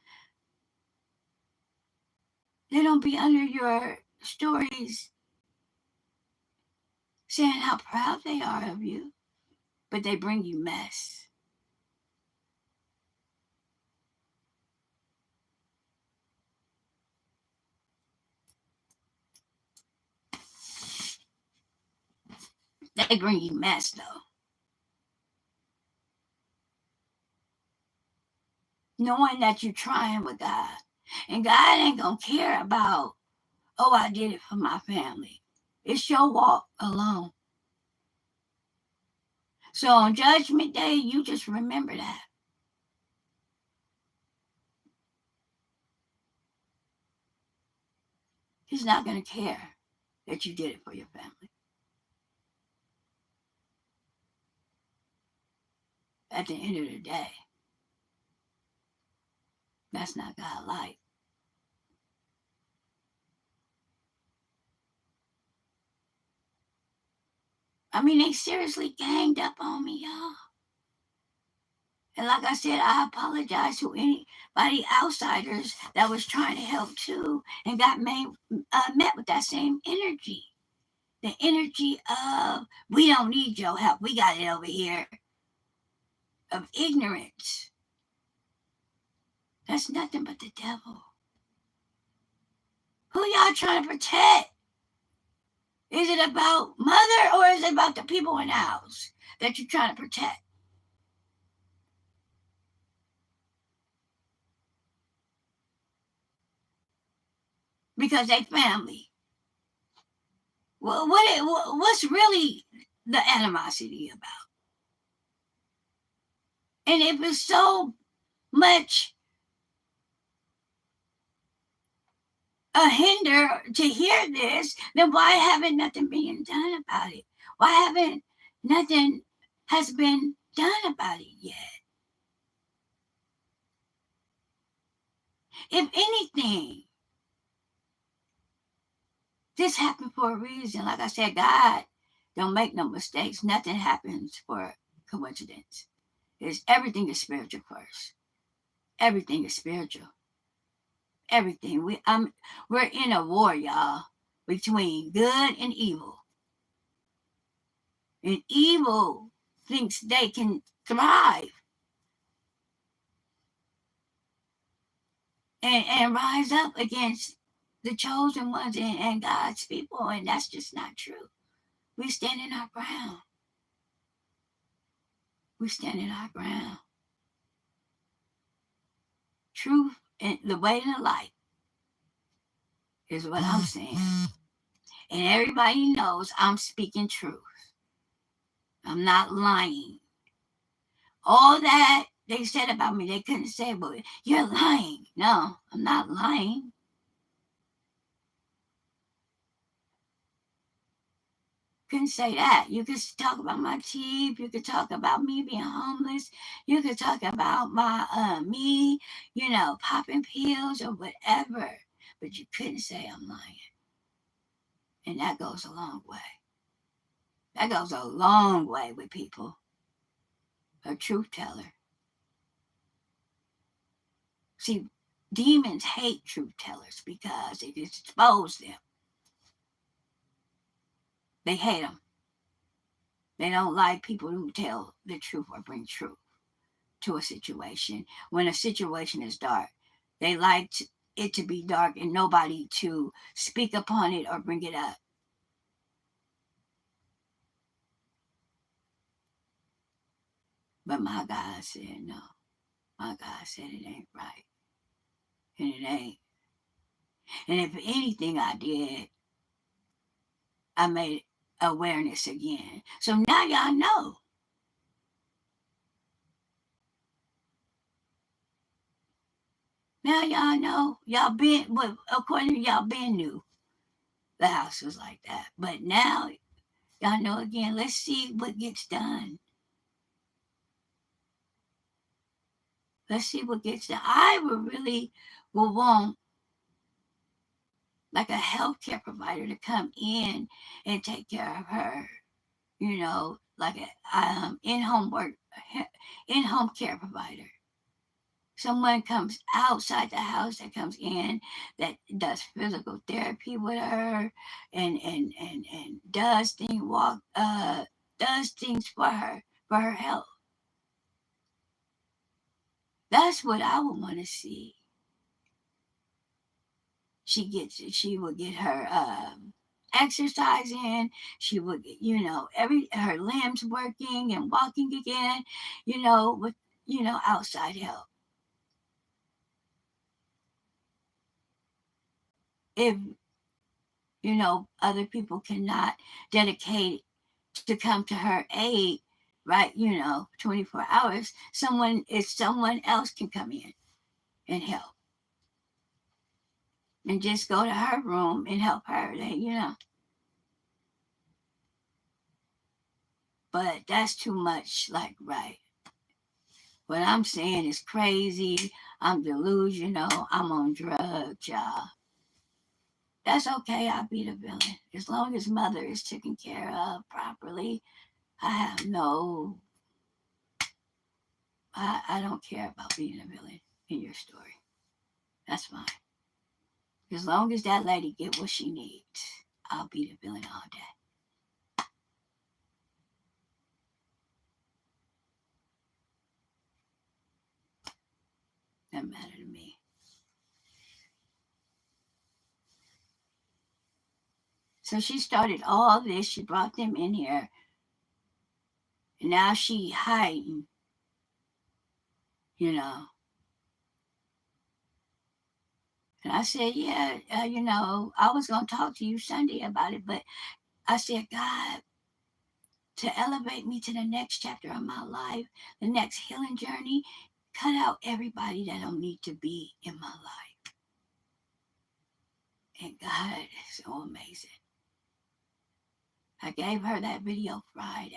be under your stories saying how proud they are of you, but they bring you mess. They bring you mess though. Knowing that you're trying with God. And God ain't gonna care about, oh, I did it for my family. It's your walk alone. So on Judgment Day, you just remember that. He's not gonna care that you did it for your family. At the end of the day. That's not God like. I mean, they seriously ganged up on me, y'all. And like I said, I apologize to anybody outsiders that was trying to help too and met with that same energy. The energy of, we don't need your help. We got it over here. Of ignorance. That's nothing but the devil. Who y'all trying to protect? Is it about mother or is it about the people in the house that you're trying to protect? Because they family. Well, what's really the animosity about? And if it's so much a hinder to hear this, then why haven't nothing been done about it? Why haven't nothing has been done about it yet? If anything, this happened for a reason. Like I said, God don't make no mistakes. Nothing happens for coincidence. Everything is spiritual first. Everything is spiritual. Everything. We're in a war, y'all, between good and evil. And evil thinks they can thrive and rise up against the chosen ones and God's people, and that's just not true. We stand in our ground. We stand in our ground. Truth and the way and the light is what I'm saying. And everybody knows I'm speaking truth. I'm not lying. All that they said about me, they couldn't say, well, you're lying. No, I'm not lying. Couldn't say that. You could talk about my teeth. You could talk about me being homeless. You could talk about me, popping pills or whatever. But you couldn't say I'm lying. And that goes a long way. That goes a long way with people. A truth teller. See, demons hate truth tellers because it exposes them. They hate them. They don't like people who tell the truth or bring truth to a situation. When a situation is dark, they like it to be dark and nobody to speak upon it or bring it up. But my God said no. My God said it ain't right. And it ain't. And if anything I did, I made awareness again. So now y'all know. Now y'all know. Y'all been, well, according to y'all been new. The house was like that. But now y'all know again. Let's see what gets done. Let's see what gets done. I will want like a healthcare provider to come in and take care of her. Like a in-home care provider. Someone comes outside the house that comes in that does physical therapy with her and does things for her health. That's what I would want to see. She would get her exercise in. She would get, her limbs working and walking again, with outside help. If other people cannot dedicate to come to her aid, right, 24 hours, someone else can come in and help and just go to her room and help her. But that's too much, like, right. What I'm saying is crazy. I'm delusional. I'm on drugs, y'all. That's okay. I'll be the villain. As long as mother is taken care of properly, I have no, I don't care about being a villain in your story. That's fine. As long as that lady get what she needs, I'll be the villain all day. Doesn't matter to me. So she started all this. She brought them in here. And now she hiding, you know. And I said, yeah, I was going to talk to you Sunday about it. But I said, God, to elevate me to the next chapter of my life, the next healing journey, cut out everybody that don't need to be in my life. And God is so amazing. I gave her that video Friday.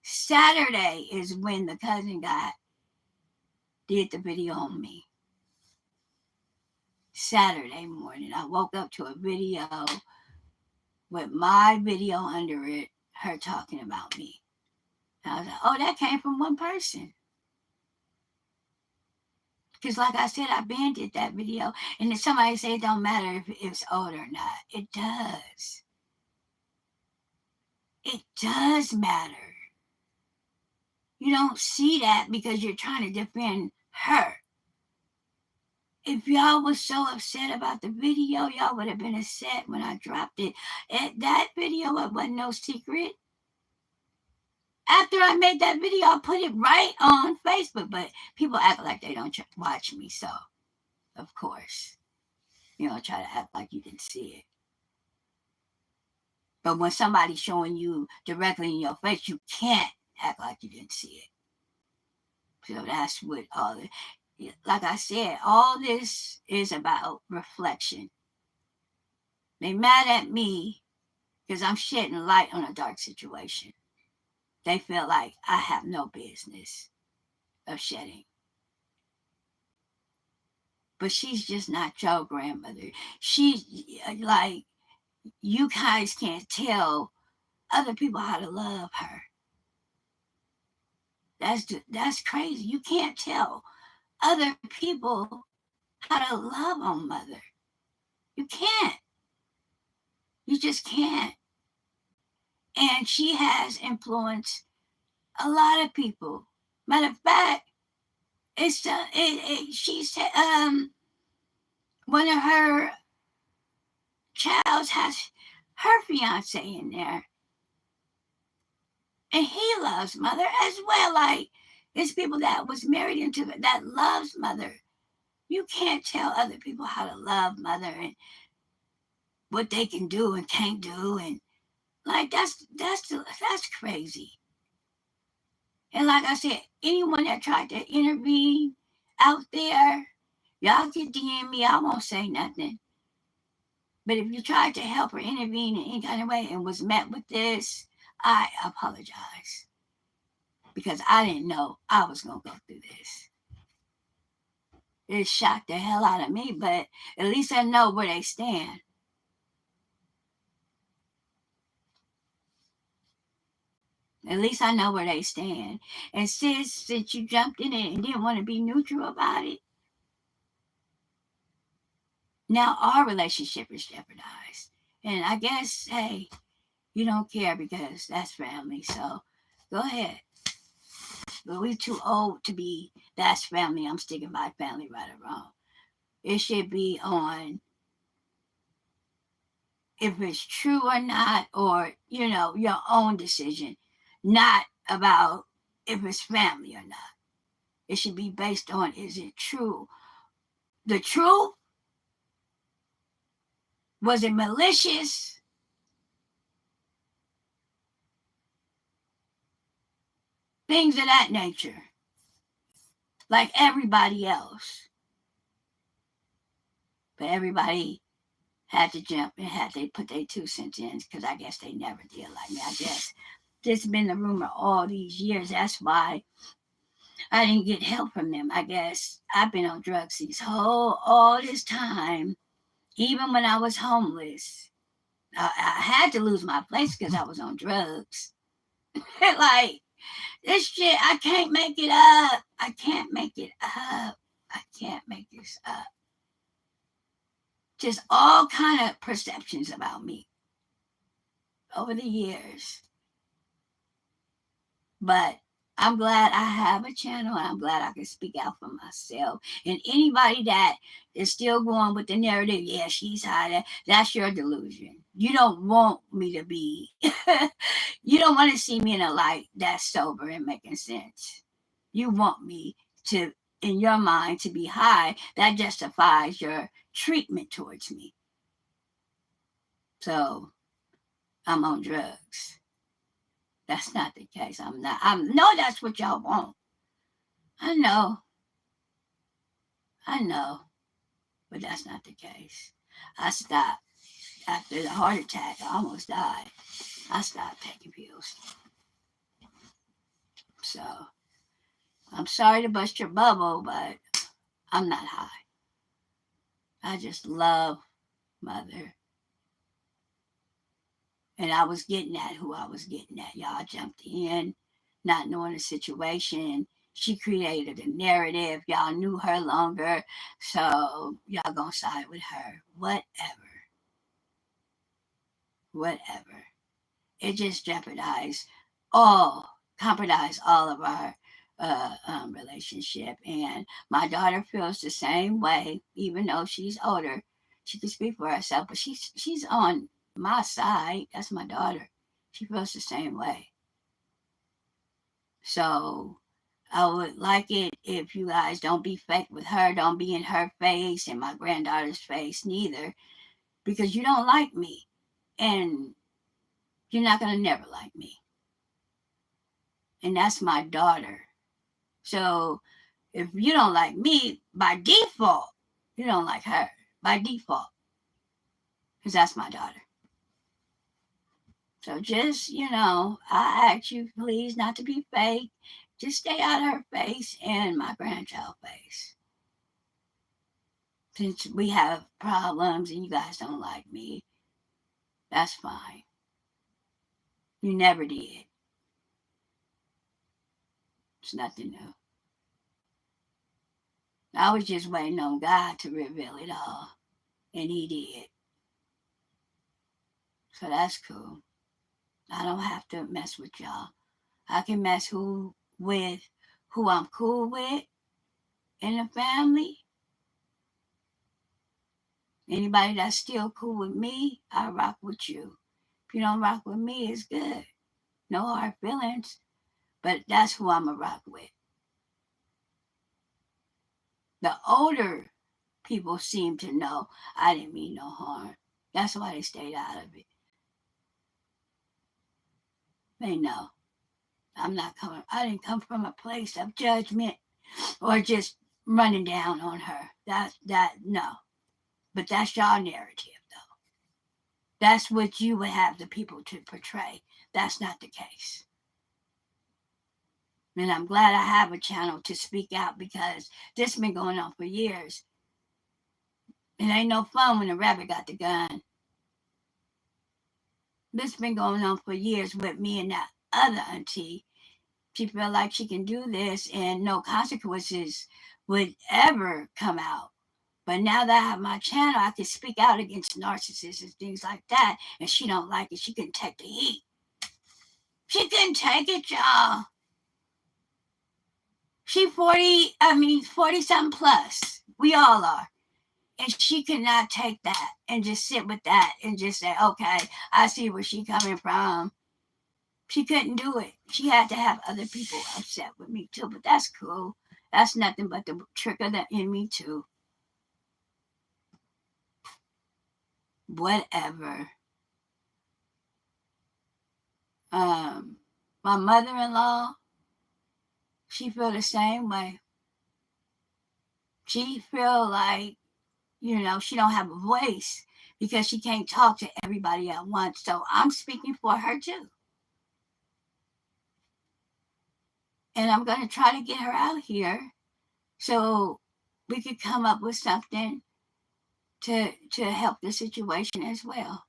Saturday is when the cousin did the video on me. Saturday morning, I woke up to a video with my video under it, her talking about me. And I was like, oh, that came from one person. Because like I said, I been did that video. And then somebody say it don't matter if it's old or not. It does. It does matter. You don't see that because you're trying to defend her. If y'all was so upset about the video, y'all would have been upset when I dropped it. And that video, it wasn't no secret. After I made that video, I put it right on Facebook. But people act like they don't watch me. So, of course, try to act like you didn't see it. But when somebody's showing you directly in your face, you can't act like you didn't see it. So that's what all the, like I said, all this is about reflection. They mad at me because I'm shedding light on a dark situation. They feel like I have no business of shedding. But she's just not your grandmother. She's like, you guys can't tell other people how to love her. That's crazy. You can't tell other people how to love on mother. You can't. You just can't. And she has influenced a lot of people. Matter of fact, she's one of her childs has her fiance in there, and he loves mother as well. Like it's people that was married into that loves mother. You can't tell other people how to love mother and what they can do and can't do, and like that's crazy. And like I said, anyone that tried to intervene out there, y'all can DM me. I won't say nothing. But if you tried to help or intervene in any kind of way and was met with this, I apologize. Because I didn't know I was going to go through this. It shocked the hell out of me, but at least I know where they stand. At least I know where they stand. And since you jumped in it and didn't want to be neutral about it, now our relationship is jeopardized. And I guess, hey, you don't care because that's family. So go ahead. But we too old to be that's family. I'm sticking by family right or wrong. It should be on if it's true or not, or your own decision, not about if it's family or not. It should be based on is it true? The truth? Was it malicious? Things of that nature. Like everybody else. But everybody had to jump and had they put their 2 cents in because I guess they never did like me. I guess this has been the rumor all these years. That's why I didn't get help from them. I guess I've been on drugs all this time, even when I was homeless. I had to lose my place because I was on drugs. Like this shit, I can't make it up. I can't make it up. I can't make this up. Just all kind of perceptions about me over the years. But I'm glad I have a channel and I'm glad I can speak out for myself. And anybody that is still going with the narrative, yeah, she's high, that's your delusion. You don't want me to be, you don't want to see me in a light that's sober and making sense. You want me to, in your mind, to be high. That justifies your treatment towards me. So I'm on drugs. That's not the case. I'm not. I know that's what y'all want. I know. I know. But that's not the case. I stopped after the heart attack. I almost died. I stopped taking pills. So I'm sorry to bust your bubble, but I'm not high. I just love Mother. And I was getting at who I was getting at. Y'all jumped in, not knowing the situation. She created a narrative. Y'all knew her longer. So y'all gonna side with her. Whatever. Whatever. It just jeopardized compromised all of our relationship. And my daughter feels the same way, even though she's older. She can speak for herself, but she's on my side. That's my daughter. She feels the same way. So I would like it if you guys don't be fake with her, don't be in her face and my granddaughter's face neither, because you don't like me. And you're not gonna never like me. And that's my daughter. So if you don't like me by default, you don't like her by default, because that's my daughter. So just, I ask you please not to be fake. Just stay out of her face and my grandchild's face. Since we have problems and you guys don't like me, that's fine. You never did. It's nothing new. I was just waiting on God to reveal it all, and He did. So that's cool. I don't have to mess with y'all. I can mess with who I'm cool with in the family. Anybody that's still cool with me, I rock with you. If you don't rock with me, it's good. No hard feelings. But that's who I'm a rock with. The older people seem to know I didn't mean no harm. That's why they stayed out of it. They know. I didn't come from a place of judgment or just running down on her. No. But that's y'all narrative, though. That's what you would have the people to portray. That's not the case. And I'm glad I have a channel to speak out because this has been going on for years. It ain't no fun when the rabbit got the gun. This has been going on for years with me and that other auntie. She feel like she can do this and no consequences would ever come out. But now that I have my channel, I can speak out against narcissists and things like that. And she don't like it. She couldn't take the heat. She couldn't take it, y'all. She 40 something plus. We all are. And she could not take that and just sit with that and just say, okay, I see where she coming from. She couldn't do it. She had to have other people upset with me too. But that's cool. That's nothing but the trick of the in me too. Whatever. My mother-in-law, she feel the same way. She feel like, she don't have a voice because she can't talk to everybody at once. So I'm speaking for her too. And I'm going to try to get her out here so we could come up with something to help the situation as well.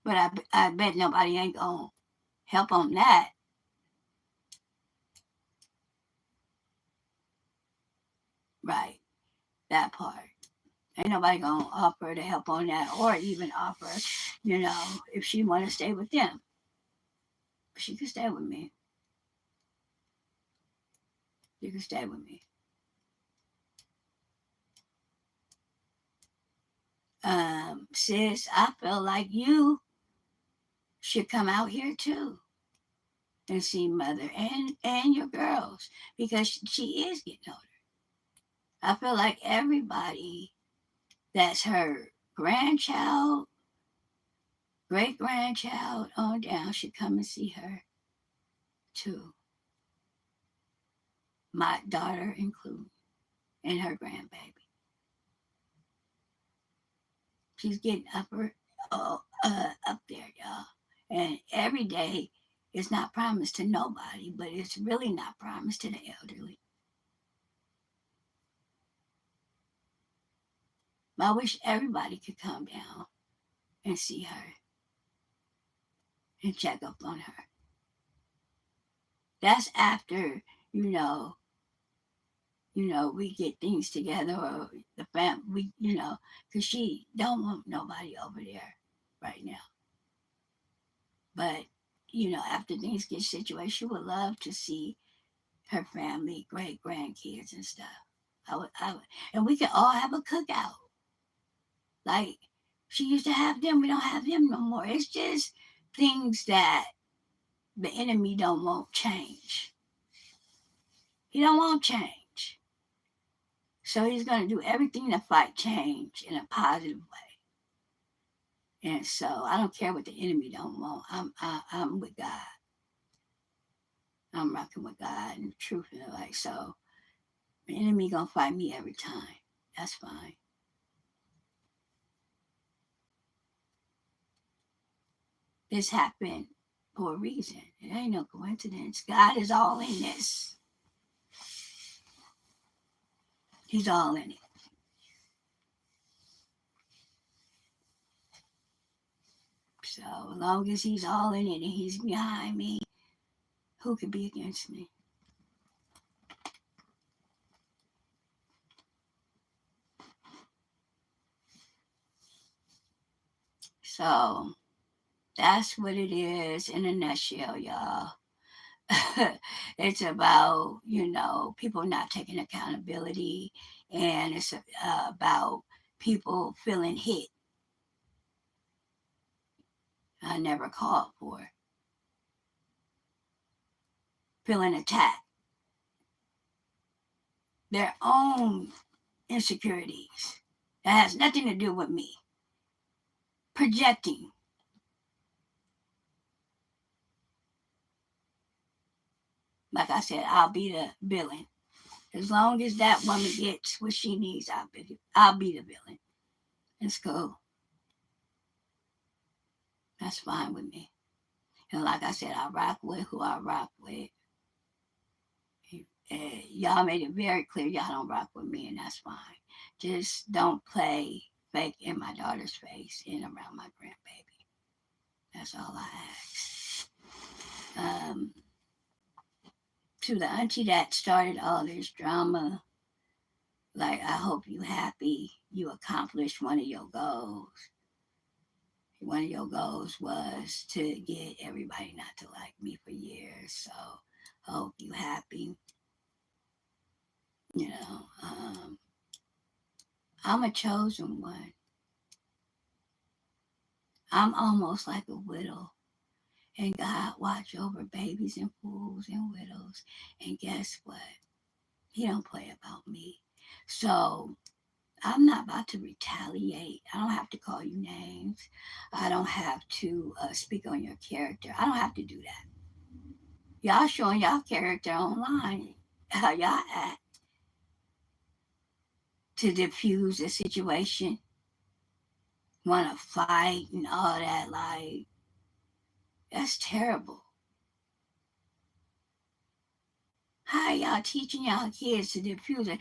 But I bet nobody ain't going to help on that. Right. That part. Ain't nobody going to offer to help on that or even offer, if she want to stay with them. She can stay with me. You can stay with me. Sis, I feel like you should come out here too and see mother and your girls because she is getting older. I feel like everybody that's her grandchild, great grandchild on down should come and see her too. My daughter included and her grandbaby. She's getting up there, y'all. And every day is not promised to nobody, but it's really not promised to the elderly. I wish everybody could come down and see her and check up on her. That's after, you know, we get things together or the family, because she don't want nobody over there right now. But, after things get situated, she would love to see her family, great grandkids and stuff. I would, and we could all have a cookout. Like she used to have them, we don't have them no more. It's just things that the enemy don't want change. He don't want change. So he's going to do everything to fight change in a positive way. And so I don't care what the enemy don't want. I'm with God. I'm rocking with God and the truth and the light. So the enemy gonna fight me every time. That's fine. This happened for a reason. It ain't no coincidence. God is all in this. He's all in it. So as long as he's all in it and he's behind me, who could be against me? So that's what it is in a nutshell, y'all. It's about, people not taking accountability, and it's about people feeling hit. I never called for feeling attacked. Their own insecurities. That has nothing to do with me. Projecting. Like I said, I'll be the villain. As long as that woman gets what she needs, I'll be the villain. It's cool. That's fine with me. And like I said, I rock with who I rock with. Y'all made it very clear y'all don't rock with me, and that's fine. Just don't play fake in my daughter's face and around my grandbaby. That's all I ask. To the auntie that started all this drama, like, I hope you happy you accomplished one of your goals. One of your goals was to get everybody not to like me for years. So I hope you happy. You know, I'm a chosen one. I'm almost like a widow. And God watch over babies and fools and widows. And guess what? He don't play about me. So I'm not about to retaliate. I don't have to call you names. I don't have to speak on your character. I don't have to do that. Y'all showing y'all character online, how y'all act to diffuse the situation, want to fight and all that. Like, that's terrible. How y'all teaching y'all kids to diffuse it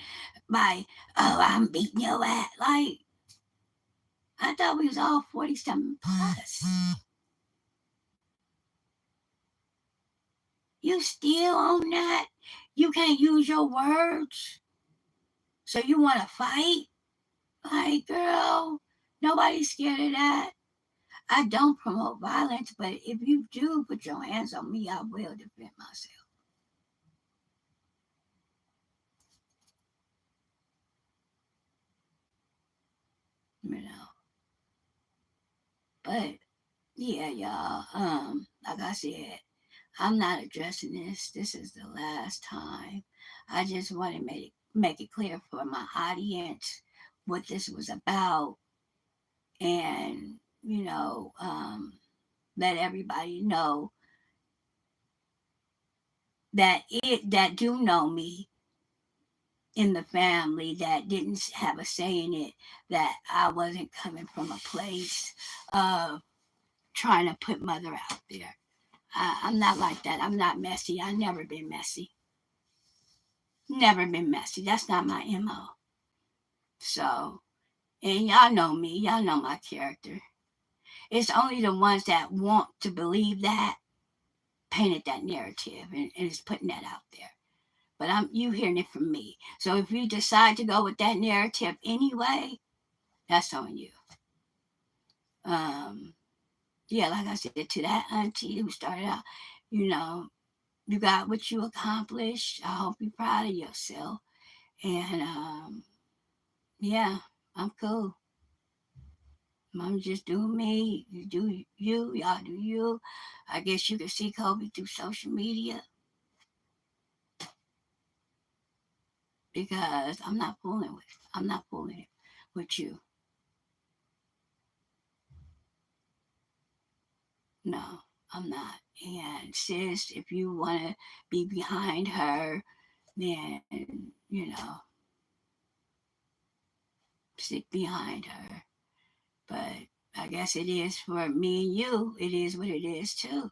by, oh, I'm beating your ass? Like, I thought we was all 40-something plus. You still on that? You can't use your words? So you want to fight? Like, girl, nobody's scared of that. I don't promote violence, but if you do put your hands on me, I will defend myself. You know. But yeah, y'all. Like I said, I'm not addressing this. This is the last time. I just want to make it clear for my audience what this was about, and let everybody know that do know me in the family, that didn't have a say in it, that I wasn't coming from a place of trying to put mother out there. I'm not like that. I'm not messy. I've never been messy. Never been messy. That's not my MO. So, and y'all know me. Y'all know my character. It's only the ones that want to believe that painted that narrative and is putting that out there. But you hearing it from me. So if you decide to go with that narrative anyway, that's on you. Um, yeah, like I said, to that auntie who started out, you know, you got what you accomplished. I hope you're proud of yourself. And yeah, I'm cool. I'm just doing me. You do you. Y'all do you. I guess you can see Kobe through social media because I'm not fooling it with you. No, I'm not. And sis, if you want to be behind her, then, stick behind her. But I guess it is for me and you. It is what it is too.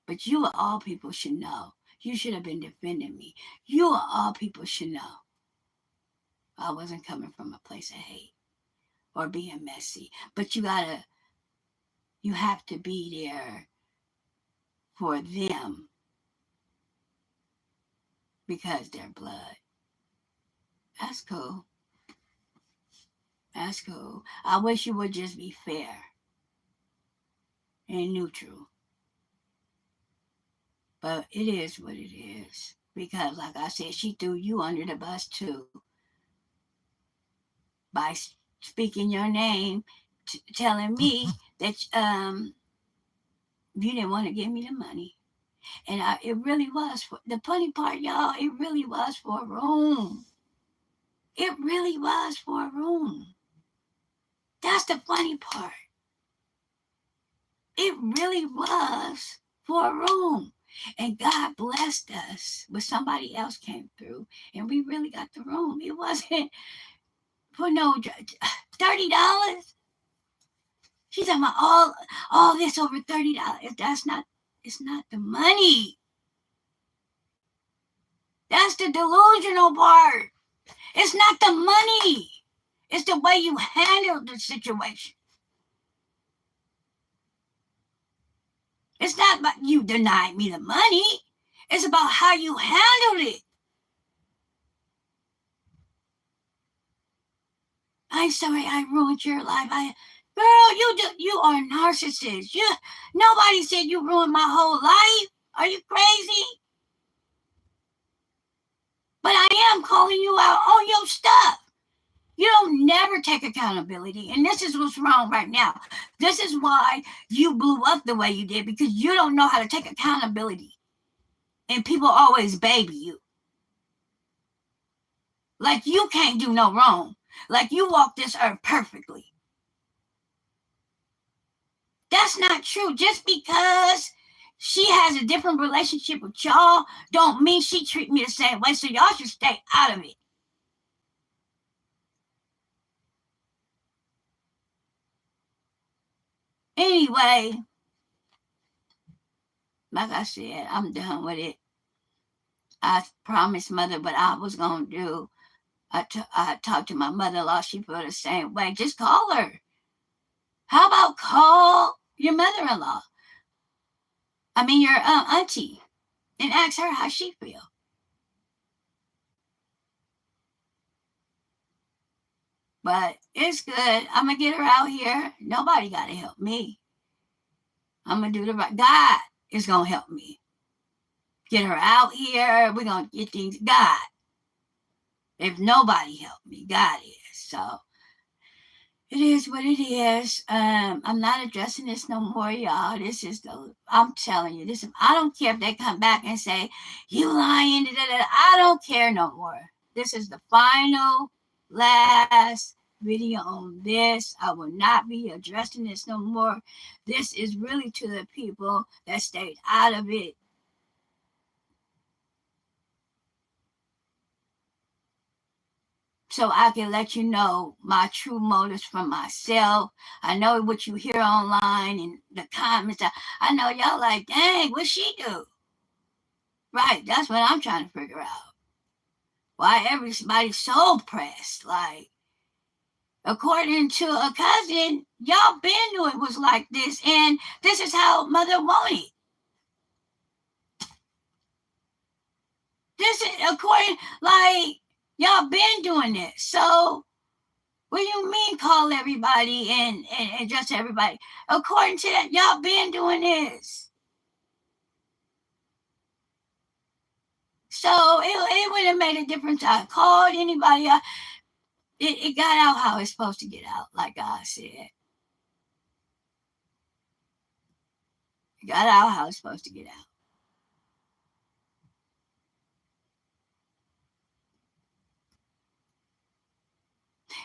But you of all people should know. You should have been defending me. You of all people should know. I wasn't coming from a place of hate or being messy. But you have to be there for them because they're blood. That's cool. That's cool. I wish you would just be fair and neutral. But it is what it is. Because, like I said, she threw you under the bus too by speaking your name, telling me that you didn't want to give me the money. And it really was for the funny part, y'all. It really was for a room. It really was for a room. That's the funny part. It really was for a room. And God blessed us when somebody else came through and we really got the room. It wasn't for no $30. She's talking about all this over $30. It's not the money. That's the delusional part. It's not the money. It's the way you handle the situation. It's not about you denied me the money. It's about how you handled it. I'm sorry I ruined your life. Girl, you are a narcissist. Nobody said you ruined my whole life. Are you crazy? But I am calling you out on your stuff. You don't never take accountability. And this is what's wrong right now. This is why you blew up the way you did, because you don't know how to take accountability. And people always baby you. Like you can't do no wrong. Like you walk this earth perfectly. That's not true. Just because she has a different relationship with y'all don't mean she treat me the same way. So y'all should stay out of it. Anyway, Like I said, I'm done with it. I promised mother what I was going to do. I talked to my mother-in-law. She felt the same way. Just call her. How about call your mother-in-law? I mean, your auntie, and ask her how she feel. But it's good. I'm gonna get her out here. Nobody got to help me. I'm gonna do the right. God is gonna help me get her out here. We're gonna get things. God, if nobody helped me, God is. So it is what it is. I'm not addressing this no more, y'all. This is the. I'm telling you, this. I don't care if they come back and say you lying. Da, da, da. I don't care no more. This is the final, last video on this. I will not be addressing this no more. This is really to the people that stayed out of it. So I can let you know my true motives for myself. I know what you hear online and the comments. I know y'all like, dang, what she do? Right, that's what I'm trying to figure out. Why everybody's so pressed? Like, according to a cousin, y'all been knew it was like this, and this is how mother wanted. This is according, like, y'all been doing this. So what do you mean call everybody and just everybody? According to that, y'all been doing this. So it wouldn't have made a difference. I called anybody. It got out how it's supposed to get out, like I said. It got out how it's supposed to get out.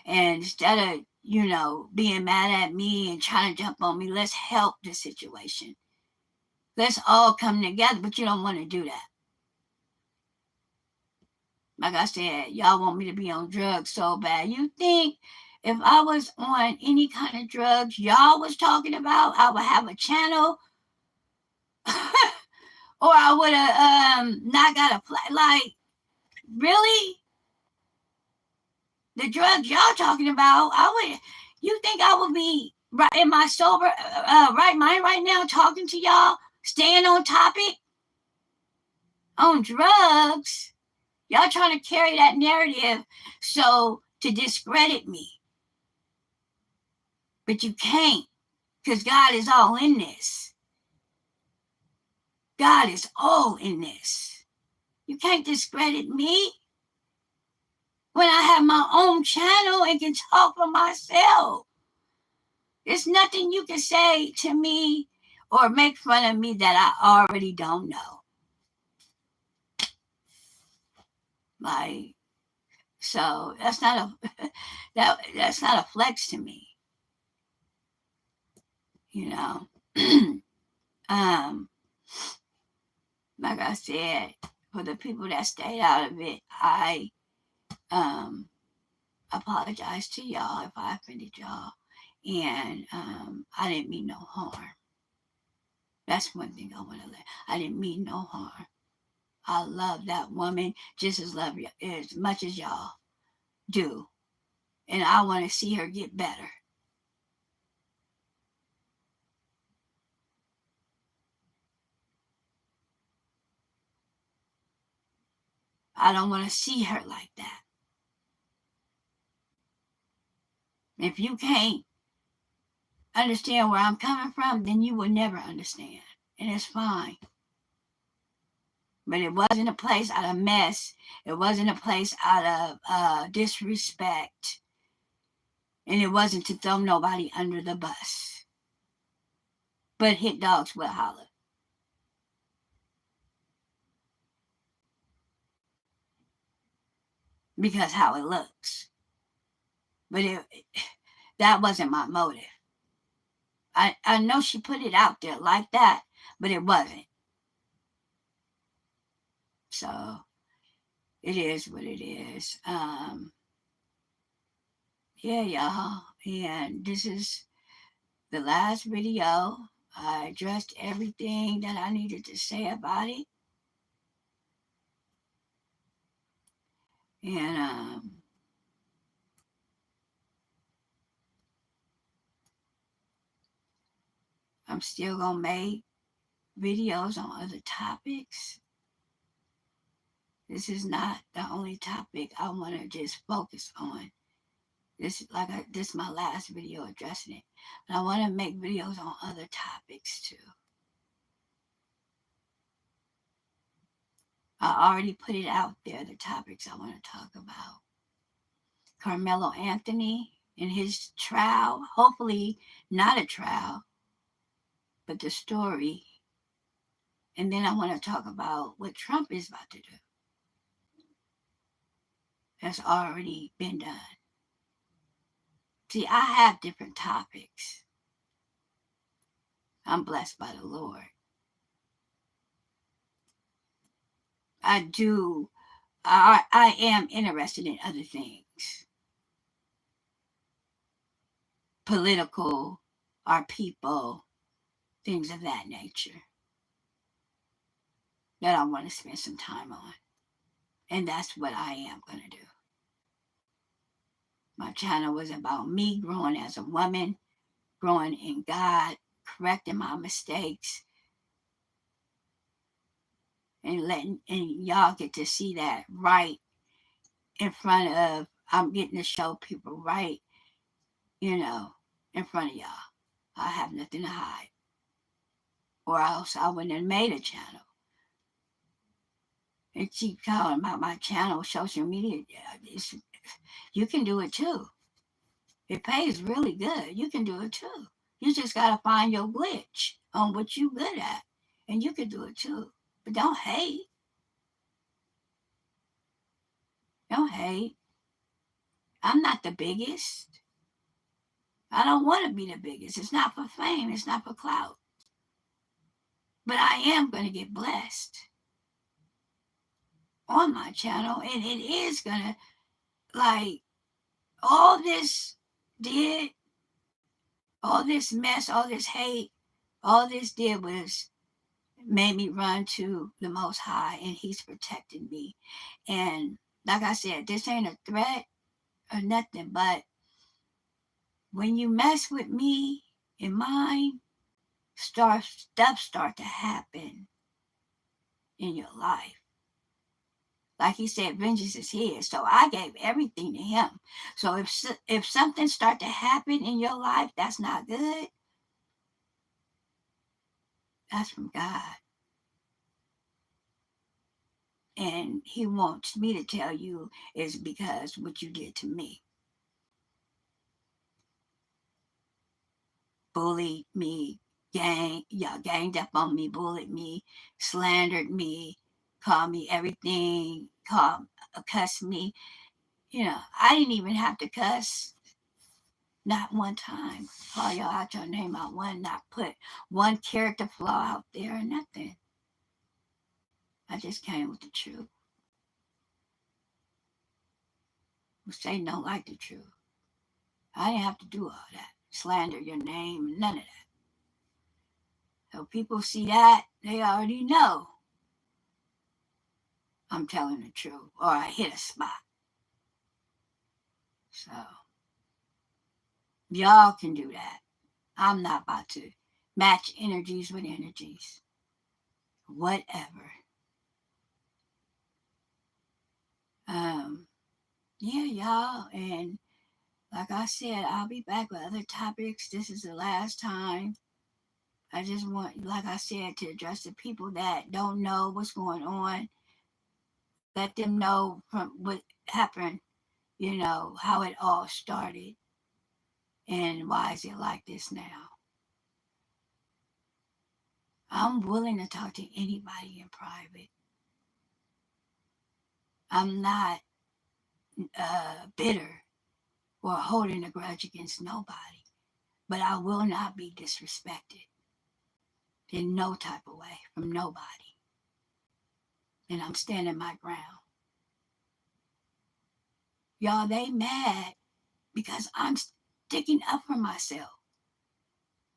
And instead of, being mad at me and trying to jump on me, let's help the situation. Let's all come together, but you don't want to do that. Like I said, y'all want me to be on drugs so bad. You think if I was on any kind of drugs y'all was talking about, I would have a channel? Or I would have not got a play? Like, really? The drugs y'all talking about, you think I would be right in my sober right mind right now talking to y'all, staying on topic on drugs? Y'all trying to carry that narrative so to discredit me. But you can't, because God is all in this. God is all in this. You can't discredit me when I have my own channel and can talk for myself. There's nothing you can say to me or make fun of me that I already don't know. Like, so that's not a that's not a flex to me, you know. um, like I said, for the people that stayed out of it, I um apologize to y'all if I offended y'all, and I didn't mean no harm. That's one thing I want to let. I didn't mean no harm. I love that woman just as much as y'all do, and I want to see her get better. I don't want to see her like that. If you can't understand where I'm coming from, then you will never understand, and it's fine. But it wasn't a place out of mess. It wasn't a place out of disrespect. And it wasn't to throw nobody under the bus. But hit dogs will holler. Because how it looks. But that wasn't my motive. I know she put it out there like that, but it wasn't. So it is what it is. Yeah, y'all. And this is the last video. I addressed everything that I needed to say about it. And I'm still going to make videos on other topics. This is not the only topic I want to just focus on. This is my last video addressing it. But I want to make videos on other topics too. I already put it out there, the topics I want to talk about. Carmelo Anthony and his trial, hopefully not a trial, but the story. And then I want to talk about what Trump is about to do. That's already been done. See, I have different topics. I'm blessed by the Lord. I am interested in other things. Political, our people, things of that nature. That I want to spend some time on. And that's what I am going to do. My channel was about me growing as a woman, growing in God, correcting my mistakes, and y'all get to see that right in front of, I'm getting to show people right, in front of y'all. I have nothing to hide. Or else I wouldn't have made a channel. And keep talking about my channel, social media. You can do it too. It pays really good. You can do it too. You just got to find your glitch on what you're good at. And you can do it too. But don't hate. Don't hate. I'm not the biggest. I don't want to be the biggest. It's not for fame. It's not for clout. But I am going to get blessed on my channel. And it is going to, like, all this mess, all this hate, all this did was made me run to the Most High, and He's protecting me. And like I said, this ain't a threat or nothing, but when you mess with me and mine, stuff start to happen in your life. Like He said, vengeance is His. So I gave everything to Him. So if something start to happen in your life that's not good, that's from God. And He wants me to tell you is because what you did to me. Bullied me, y'all ganged up on me, bullied me, slandered me, called me everything, cussed me. I didn't even have to cuss. Not one time. Call y'all out your name out one, not put one character flaw out there or nothing. I just came with the truth. Satan don't like the truth. I didn't have to do all that. Slander your name, none of that. So people see that, they already know I'm telling the truth, or I hit a spot. So y'all can do that. I'm not about to match energies with energies. Whatever. Yeah, y'all. And like I said, I'll be back with other topics. This is the last time. I just want, like I said, to address the people that don't know what's going on. Let them know from what happened, how it all started. And why is it like this now? I'm willing to talk to anybody in private. I'm not bitter or holding a grudge against nobody. But I will not be disrespected in no type of way from nobody. And I'm standing my ground. Y'all, they mad because I'm sticking up for myself.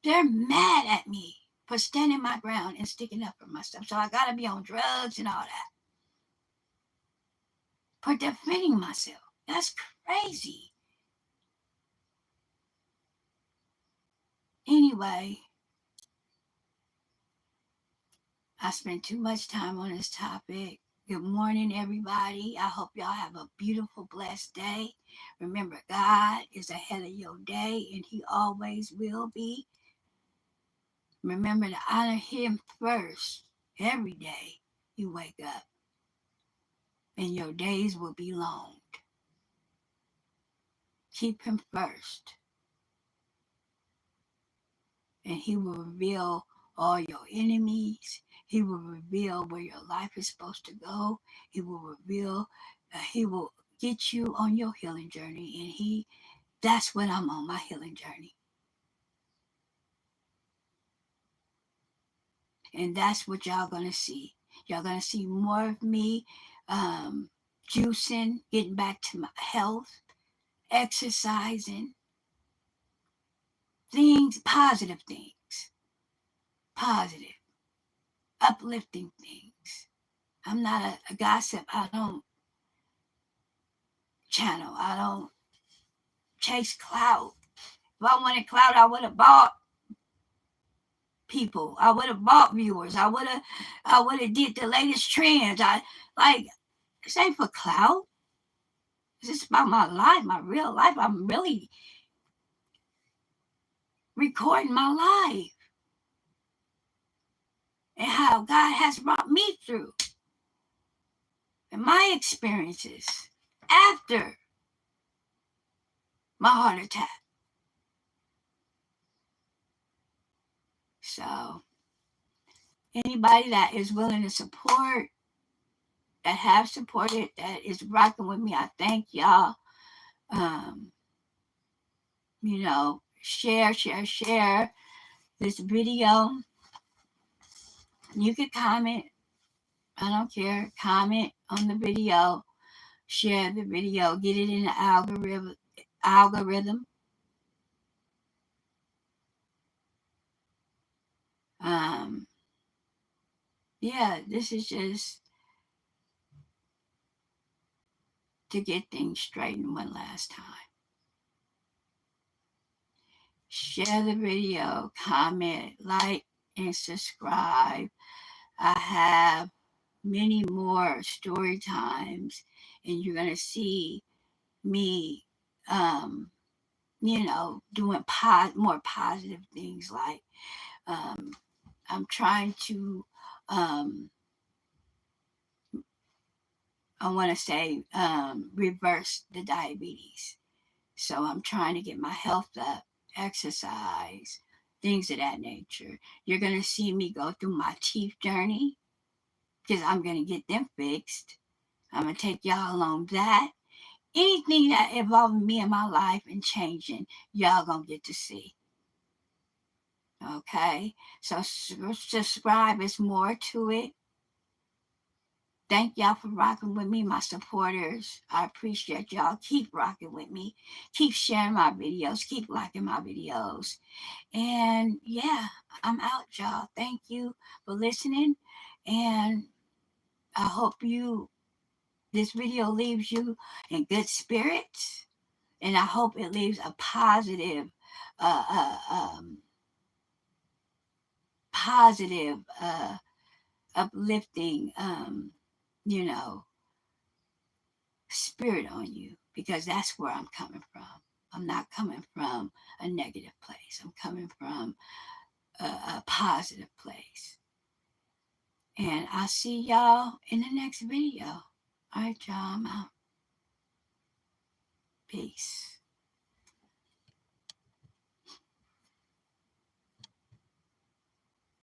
They're mad at me for standing my ground and sticking up for myself. So I got to be on drugs and all that for defending myself. That's crazy. Anyway, I spent too much time on this topic. Good morning, everybody. I hope y'all have a beautiful, blessed day. Remember, God is ahead of your day, and He always will be. Remember to honor Him first every day you wake up, and your days will be long. Keep Him first, and He will reveal all your enemies. He will reveal where your life is supposed to go. He will reveal, He will get you on your healing journey. And that's what I'm on, my healing journey. And that's what y'all going to see. Y'all going to see more of me juicing, getting back to my health, exercising, things, positive, uplifting things. I'm not a gossip. I don't channel. I don't chase clout. If I wanted clout, I would have bought people. I would have bought viewers. I would have did the latest trends. This ain't for clout. This is about my life, my real life. I'm really recording my life and how God has brought me through and my experiences after my heart attack. So anybody that is willing to support, that have supported, that is rocking with me, I thank y'all. Um, share this video. You can comment. I don't care. Comment on the video. Share the video. Get it in the algorithm. Um, yeah, this is just to get things straightened one last time. Share the video, comment, like, and subscribe. I have many more story times, and you're going to see me, doing more positive things like I'm trying to, I want to say, reverse the diabetes. So I'm trying to get my health up, exercise, things of that nature. You're going to see me go through my teeth journey because I'm going to get them fixed. I'm going to take y'all along that. Anything that involves me in my life and changing, y'all going to get to see. Okay? So subscribe. There's more to it. Thank y'all for rocking with me, my supporters. I appreciate y'all. Keep rocking with me. Keep sharing my videos. Keep liking my videos. And yeah, I'm out, y'all. Thank you for listening. And I hope this video leaves you in good spirits. And I hope it leaves a positive, positive, uplifting, spirit on you, because that's where I'm coming from. I'm not coming from a negative place. I'm coming from a positive place. And I'll see y'all in the next video. All right, y'all, I'm out.